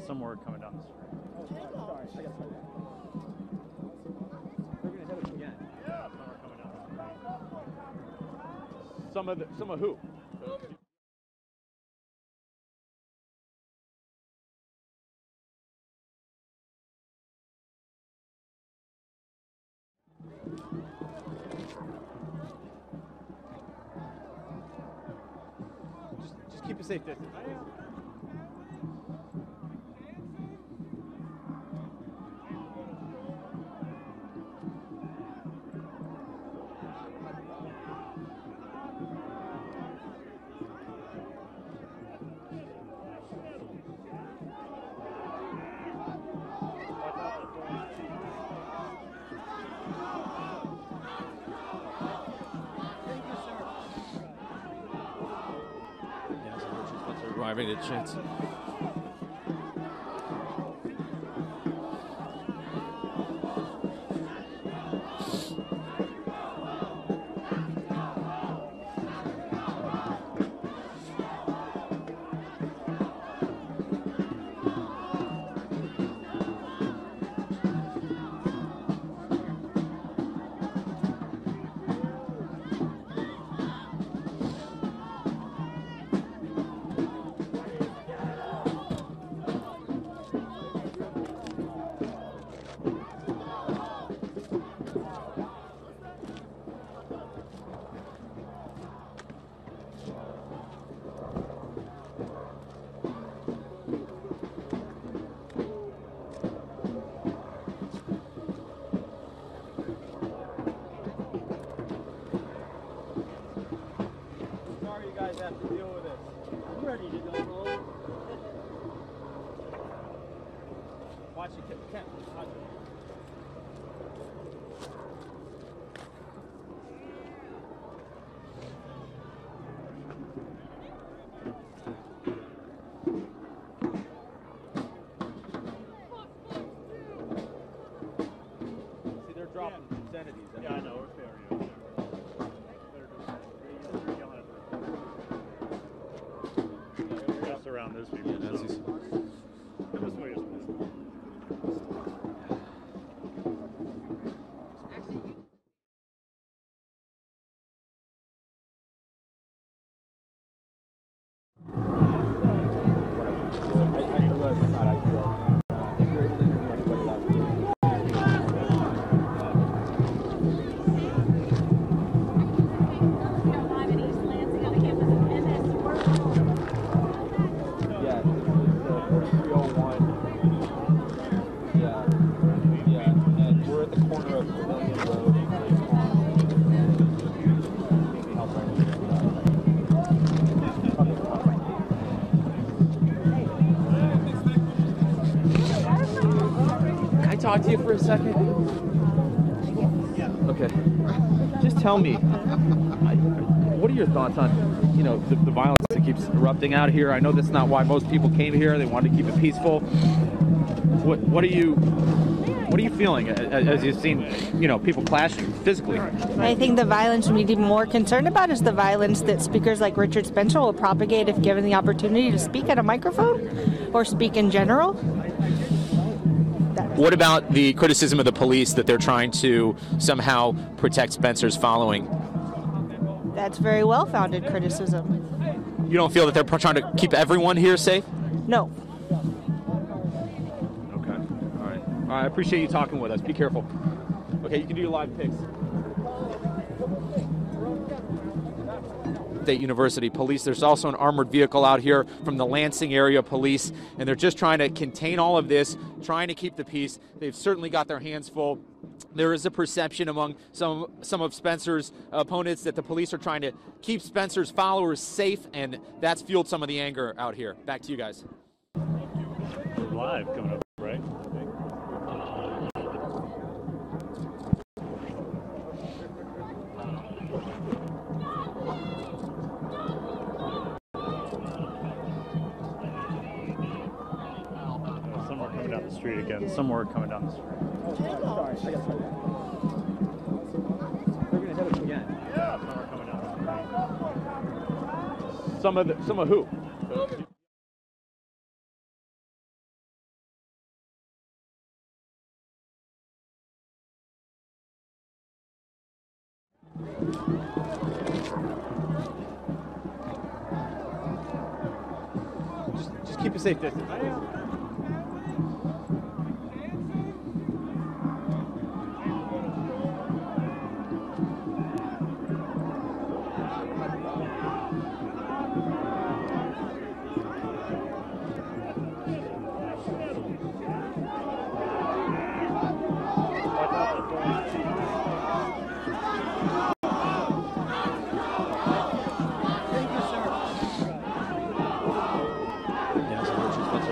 S24: Some word coming down the street.
S21: They're going to hit us again. Yeah, some of who? Just keep a safe distance.
S23: Arriving at chance.
S21: obscenities.
S24: Yeah, I know. They are yelling. They're yelling at the just around those people.
S21: Yeah, that's
S24: so. This way is
S21: talk to you for a second? Okay. Just tell me, what are your thoughts on, the violence that keeps erupting out here? I know that's not why most people came here. They wanted to keep it peaceful. What are you feeling as you've seen, people clash physically?
S22: I think the violence we need to be more concerned about is the violence that speakers like Richard Spencer will propagate if given the opportunity to speak at a microphone or speak in general.
S23: What about the criticism of the police that they're trying to somehow protect Spencer's following?
S22: That's very well-founded criticism.
S23: You don't feel that they're trying to keep everyone here safe?
S22: No.
S21: Okay. All right. I appreciate you talking with us. Be careful. Okay, you can do your live picks.
S23: State University Police. There's also an armored vehicle out here from the Lansing area police, and they're just trying to contain all of this, trying to keep the peace. They've certainly got their hands full. There is a perception among some of Spencer's opponents that the police are trying to keep Spencer's followers safe, and that's fueled some of the anger out here. Back to you guys.
S24: We're live coming up, right? Down the street again. Some word coming down the street.
S21: Sorry, I got something. They're going to hit us again.
S24: Yeah, some word coming down the street.
S21: Some of who? Just keep a safe distance.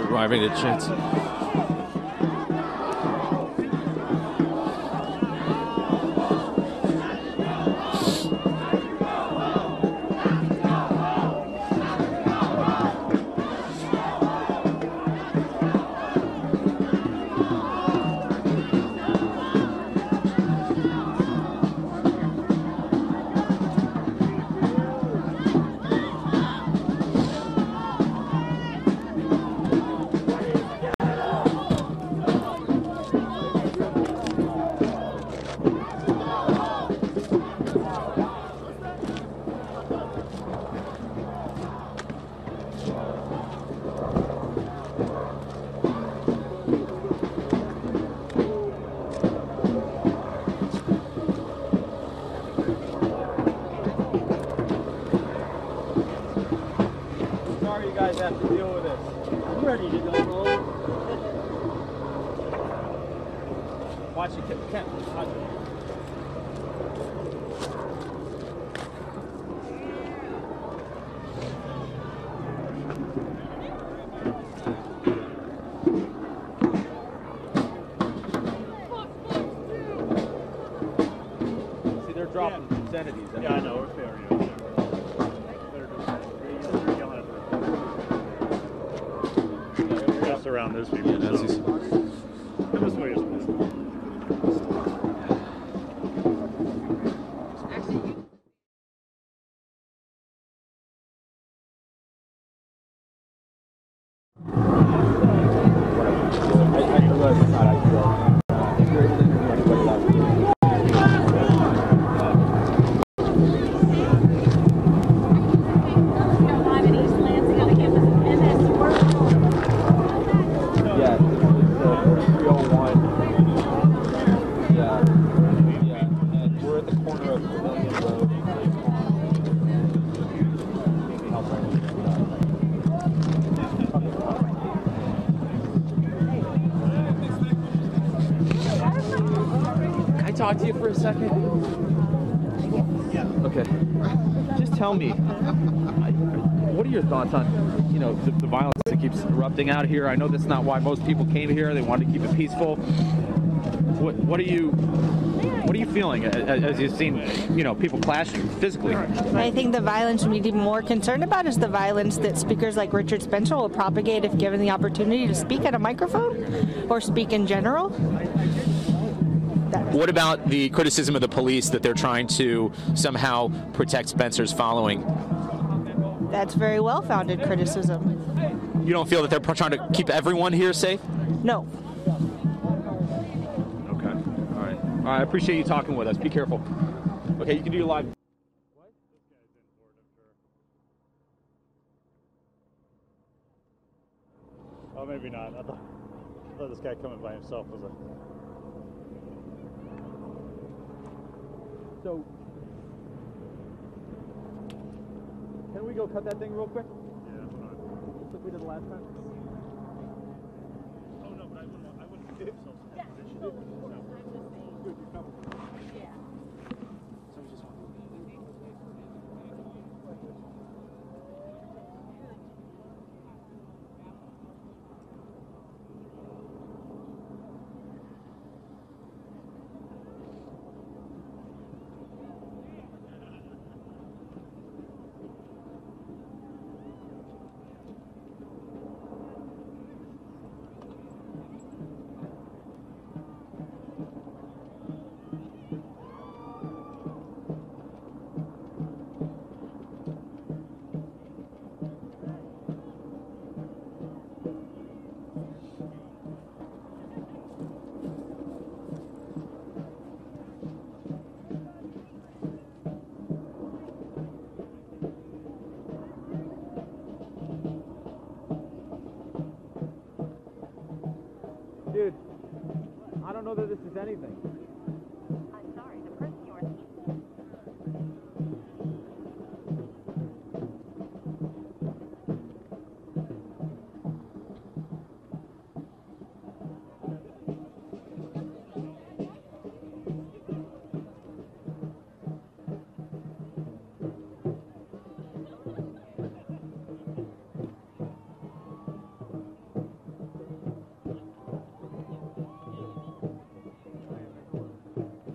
S21: Arriving at chance. Guys have to deal with this. I'm ready to go home. Watch it, Ken. Watch it. See, they're dropping obscenities.
S24: Yeah, I know. They are yelling. Around those people.
S21: Yeah, that's
S24: so. This way is
S21: I talk to you for a second? Okay. Just tell me, what are your thoughts on, the violence that keeps erupting out here? I know that's not why most people came here. They wanted to keep it peaceful. What are you feeling as you've seen, people clashing physically?
S22: I think the violence we need to be more concerned about is the violence that speakers like Richard Spencer will propagate if given the opportunity to speak at a microphone or speak in general.
S23: What about the criticism of the police that they're trying to somehow protect Spencer's following?
S22: That's very well-founded criticism.
S23: You don't feel that they're trying to keep everyone here safe?
S22: No.
S21: Okay. All right. I appreciate you talking with us. Be careful. Okay, you can do your live.
S24: Oh, maybe not. I thought this guy coming by himself was a...
S21: So, can we go cut that thing real quick?
S24: Yeah, hold on.
S21: Just like we did the last time?
S24: Oh, no, but I wouldn't give myself some position.
S21: Good, you're covered.
S22: Yeah.
S21: So we just want Dude, I don't know that this is anything.
S3: I'm sorry, the person you are speaking.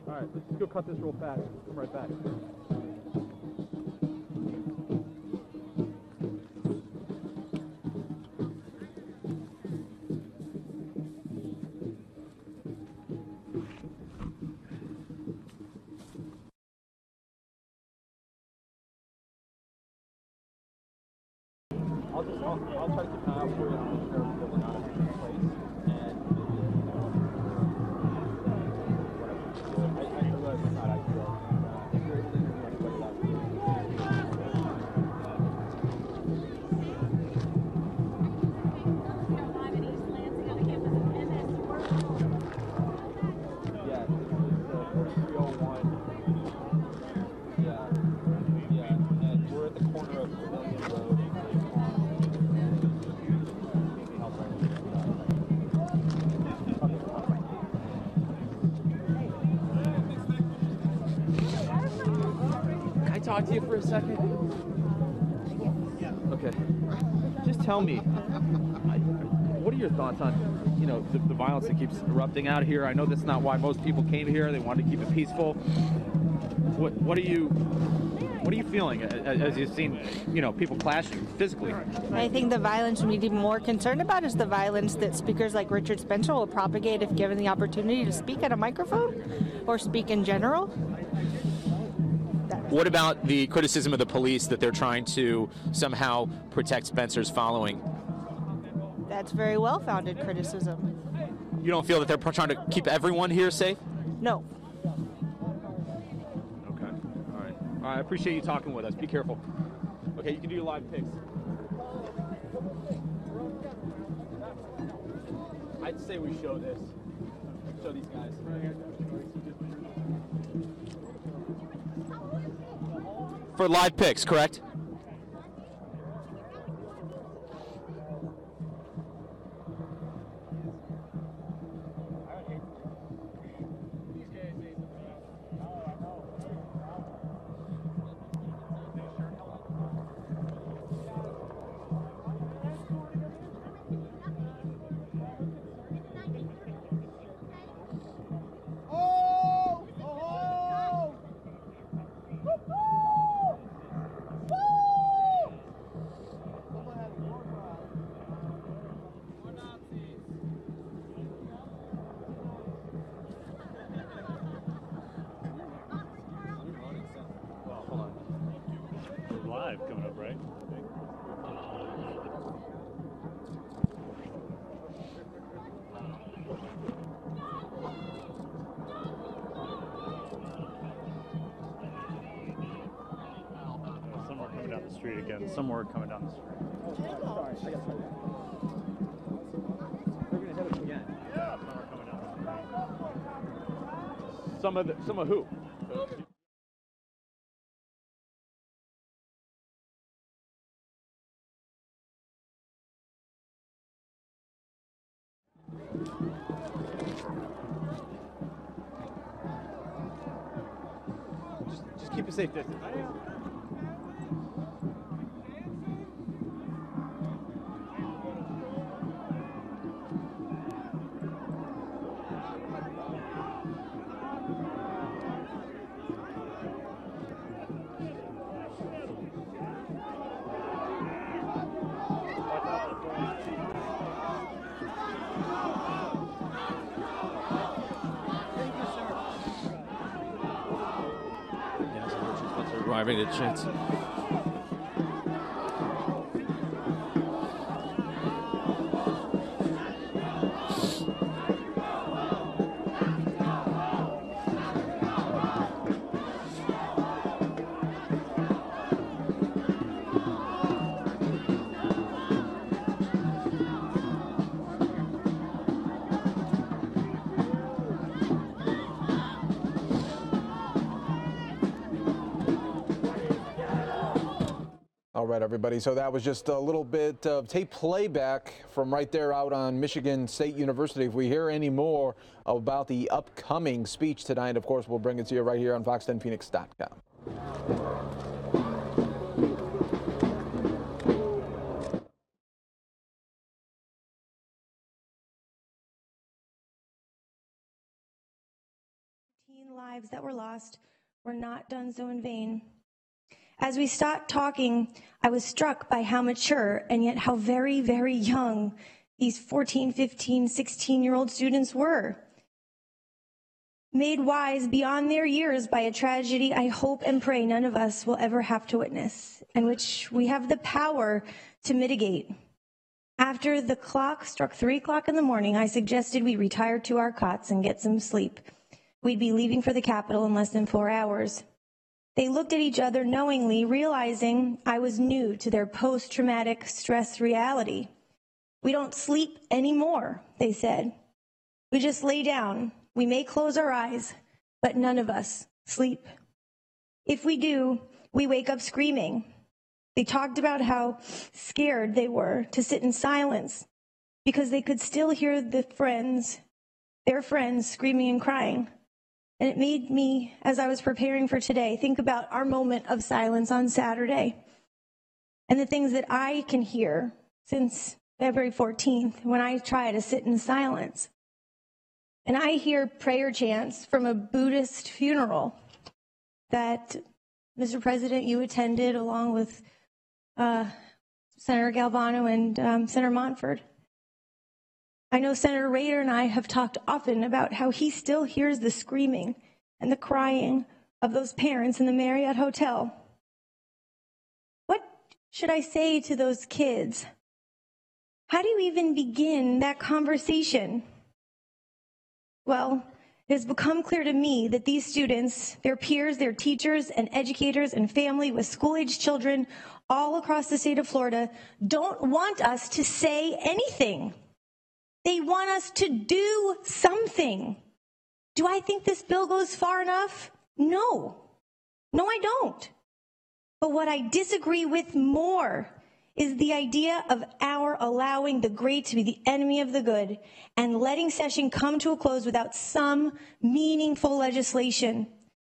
S21: All right, let's just go cut this real fast. Come right back. I'll try to keep an eye out for you. I'm sure we're not in a good place. And I realize it's not ideal. If you're able to interview anybody, that would Yeah, it's 4301. Yeah, and we're at the corner of Pavilion Road and Great Pond. Maybe help right Can I talk to you for a second? Okay. Just tell me, what are your thoughts on, the violence that keeps erupting out here? I know that's not why most people came here. They wanted to keep it peaceful. What are you feeling as you've seen, people clashing physically?
S22: I think the violence we need to be more concerned about is the violence that speakers like Richard Spencer will propagate if given the opportunity to speak at a microphone or speak in general.
S23: What about the criticism of the police that they're trying to somehow protect Spencer's following?
S22: That's very well-founded criticism.
S23: You don't feel that they're trying to keep everyone here safe?
S22: No.
S21: Okay. All right. I appreciate you talking with us. Be careful. Okay, you can do your live picks. I'd say we show this. Show these guys.
S23: For live picks, correct?
S24: Okay. Somewhere coming down the street again. Somewhere coming down the street. Sorry, I got something. They're going to hit us again. Yeah, somewhere coming down the street. Some of who? Just keep a safe distance. Arriving at chance.
S14: All right, everybody. So that was just a little bit of tape playback from right there out on Michigan State University. If we hear any more about the upcoming speech tonight, of course, we'll bring it to you right here on fox10phoenix.com.
S4: Lives that were lost were not done so in vain. As we stopped talking, I was struck by how mature and yet how very, very young these 14, 15, 16-year-old students were. Made wise beyond their years by a tragedy I hope and pray none of us will ever have to witness, and which we have the power to mitigate. After the clock struck 3 o'clock in the morning, I suggested we retire to our cots and get some sleep. We'd be leaving for the Capitol in less than 4 hours. They looked at each other knowingly, realizing I was new to their post-traumatic stress reality. We don't sleep anymore, they said. We just lay down. We may close our eyes, but none of us sleep. If we do, we wake up screaming. They talked about how scared they were to sit in silence because they could still hear their friends screaming and crying. And it made me, as I was preparing for today, think about our moment of silence on Saturday and the things that I can hear since February 14th when I try to sit in silence. And I hear prayer chants from a Buddhist funeral that, Mr. President, you attended along with Senator Galvano and Senator Montford. I know Senator Rader and I have talked often about how he still hears the screaming and the crying of those parents in the Marriott Hotel. What should I say to those kids? How do you even begin that conversation? Well, it has become clear to me that these students, their peers, their teachers and educators and family with school-age children all across the state of Florida don't want us to say anything. They want us to do something. Do I think this bill goes far enough? No. No, I don't. But what I disagree with more is the idea of our allowing the great to be the enemy of the good and letting session come to a close without some meaningful legislation.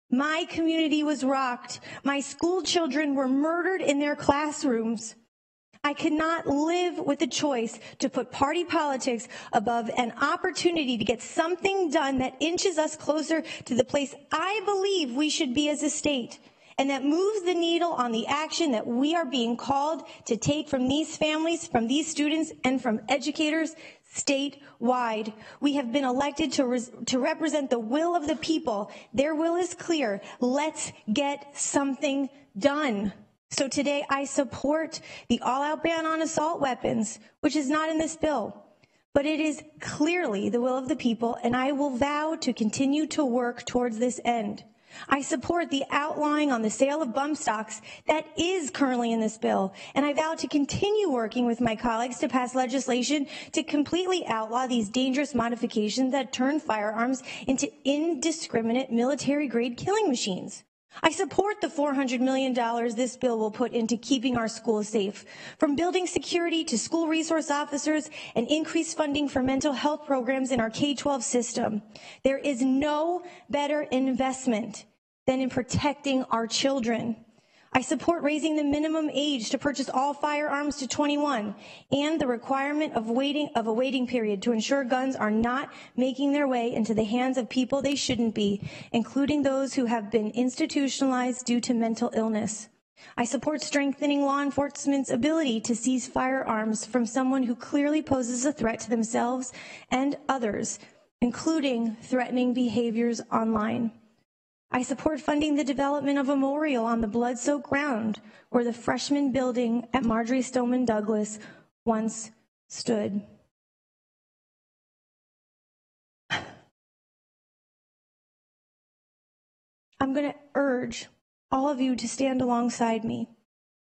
S4: My community was rocked. My school children were murdered in their classrooms. I could not live with the choice to put party politics above an opportunity to get something done that inches us closer to the place I believe we should be as a state, and that moves the needle on the action that we are being called to take from these families, from these students, and from educators statewide. We have been elected to represent the will of the people. Their will is clear. Let's get something done. So today I support the all-out ban on assault weapons, which is not in this bill, but it is clearly the will of the people, and I will vow to continue to work towards this end. I support the outlawing on the sale of bump stocks that is currently in this bill, and I vow to continue working with my colleagues to pass legislation to completely outlaw these dangerous modifications that turn firearms into indiscriminate military-grade killing machines. I support the $400 million this bill will put into keeping our schools safe, from building security to school resource officers and increased funding for mental health programs in our K-12 system. There is no better investment than in protecting our children. I support raising the minimum age to purchase all firearms to 21 and the requirement of a waiting period to ensure guns are not making their way into the hands of people they shouldn't be, including those who have been institutionalized due to mental illness. I support strengthening law enforcement's ability to seize firearms from someone who clearly poses a threat to themselves and others, including threatening behaviors online. I support funding the development of a memorial on the blood-soaked ground where the freshman building at Marjory Stoneman Douglas once stood. I'm going to urge all of you to stand alongside me.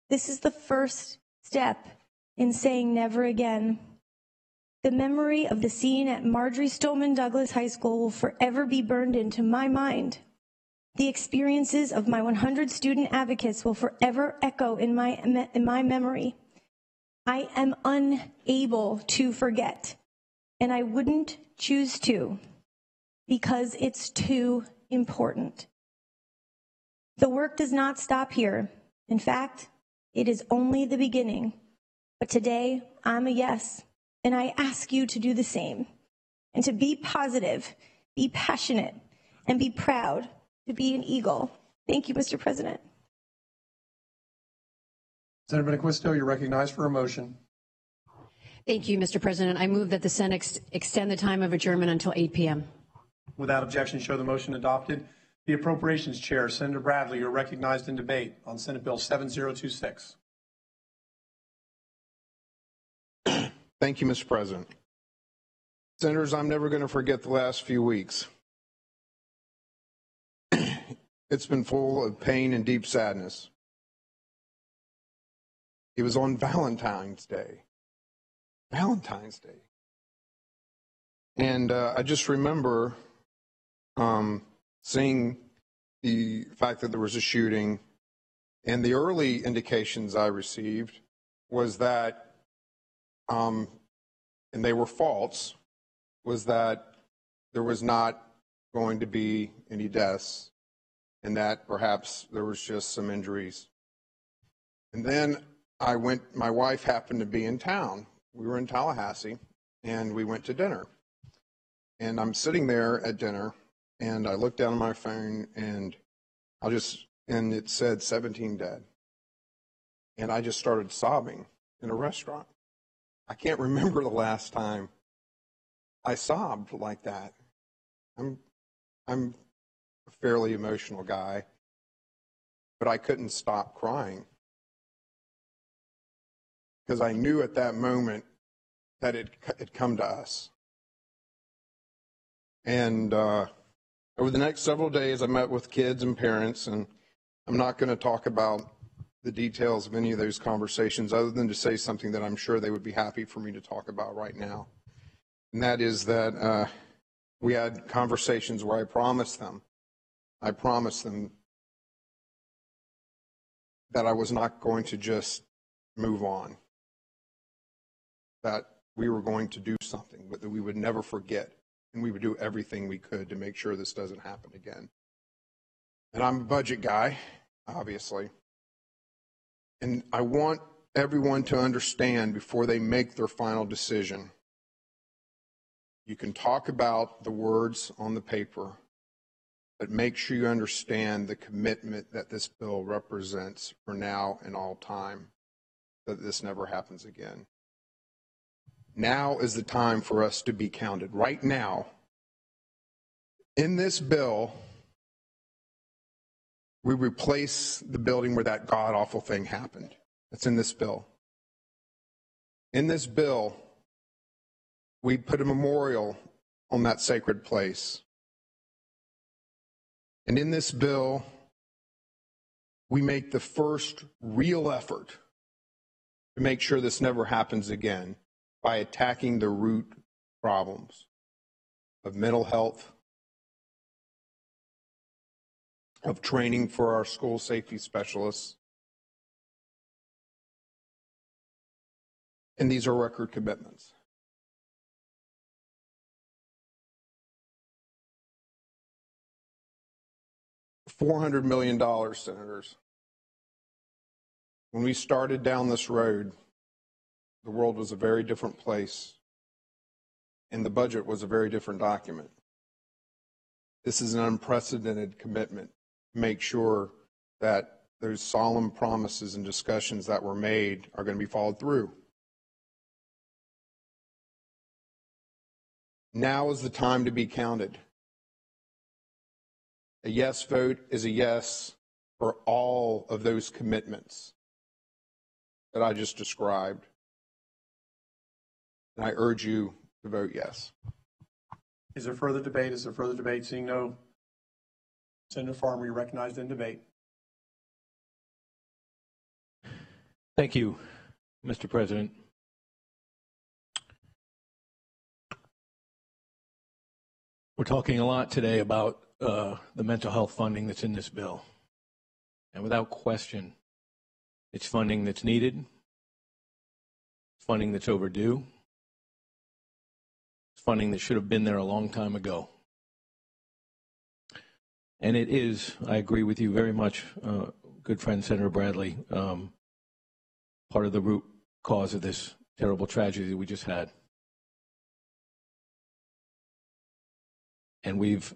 S4: This is the first step in saying never again. The memory of the scene at Marjory Stoneman Douglas High School will forever be burned into my mind. The experiences of my 100 student advocates will forever echo in my memory. I am unable to forget, and I wouldn't choose to, because it's too important. The work does not stop here. In fact, it is only the beginning. But today, I'm a yes, and I ask you to do the same, and to be positive, be passionate, and be proud to be an Eagle. Thank you, Mr. President.
S2: Senator Benaquisto, you're recognized for a motion.
S5: Thank you, Mr. President. I move that the Senate extend the time of adjournment until 8 p.m.
S2: Without objection, show the motion adopted. The Appropriations Chair, Senator Bradley, you're recognized in debate on Senate Bill 7026.
S7: Thank you, Mr. President. Senators, I'm never going to forget the last few weeks. It's been full of pain and deep sadness. It was on Valentine's Day. Valentine's Day. And I just remember seeing the fact that there was a shooting, and the early indications I received was that, and they were false, was that there was not going to be any deaths, and that perhaps there was just some injuries. And then my wife happened to be in town. We were in Tallahassee, and we went to dinner. And I'm sitting there at dinner, and I looked down at my phone, and it said 17 dead. And I just started sobbing in a restaurant. I can't remember the last time I sobbed like that. I'm a fairly emotional guy, but I couldn't stop crying because I knew at that moment that it had come to us. And over the next several days, I met with kids and parents, and I'm not going to talk about the details of any of those conversations other than to say something that I'm sure they would be happy for me to talk about right now. And that is that we had conversations where I promised them that I was not going to just move on, that we were going to do something, that we would never forget, and we would do everything we could to make sure this doesn't happen again. And I'm a budget guy, obviously, and I want everyone to understand before they make their final decision. You can talk about the words on the paper, but make sure you understand the commitment that this bill represents for now and all time, that this never happens again. Now is the time for us to be counted. Right now, in this bill, we replace the building where that god-awful thing happened. That's in this bill. In this bill, we put a memorial on that sacred place. And in this bill, we make the first real effort to make sure this never happens again by attacking the root problems of mental health, of training for our school safety specialists. And these are record commitments. $400 million, senators. When we started down this road, the world was a very different place, and the budget was a very different document. This is an unprecedented commitment to make sure that those solemn promises and discussions that were made are going to be followed through. Now is the time to be counted. A yes vote is a yes for all of those commitments that I just described. And I urge you to vote yes.
S2: Is there further debate? Is there further debate? Seeing no, Senator Farmer, you recognized in debate.
S9: Thank you, Mr. President. We're talking a lot today about the mental health funding that's in this bill. And without question, it's funding that's needed, funding that's overdue, it's funding that should have been there a long time ago. And it is, I agree with you very much, good friend Senator Bradley, part of the root cause of this terrible tragedy that we just had. And we've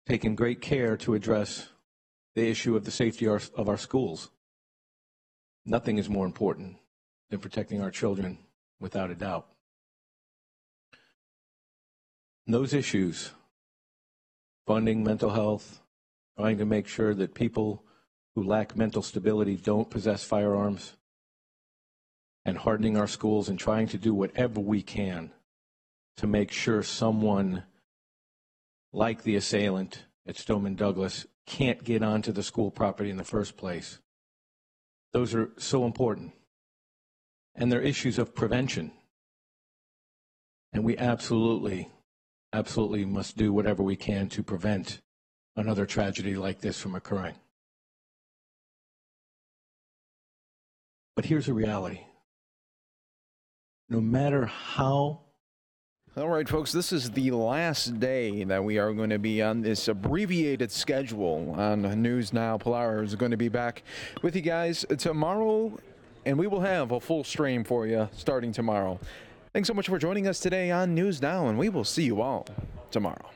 S9: taken great care to address the issue of the safety of our schools. Nothing is more important than protecting our children, without a doubt. And those issues, funding mental health, trying to make sure that people who lack mental stability don't possess firearms, and hardening our schools and trying to do whatever we can to make sure someone like the assailant at Stoneman Douglas can't get onto the school property in the first place. Those are so important. And they're issues of prevention. And we absolutely must do whatever we can to prevent another tragedy like this from occurring. But here's the reality. No matter how...
S14: All right, folks, this is the last day that we are going to be on this abbreviated schedule on News Now. Pilar is going to be back with you guys tomorrow, and we will have a full stream for you starting tomorrow. Thanks so much for joining us today on News Now, and we will see you all tomorrow.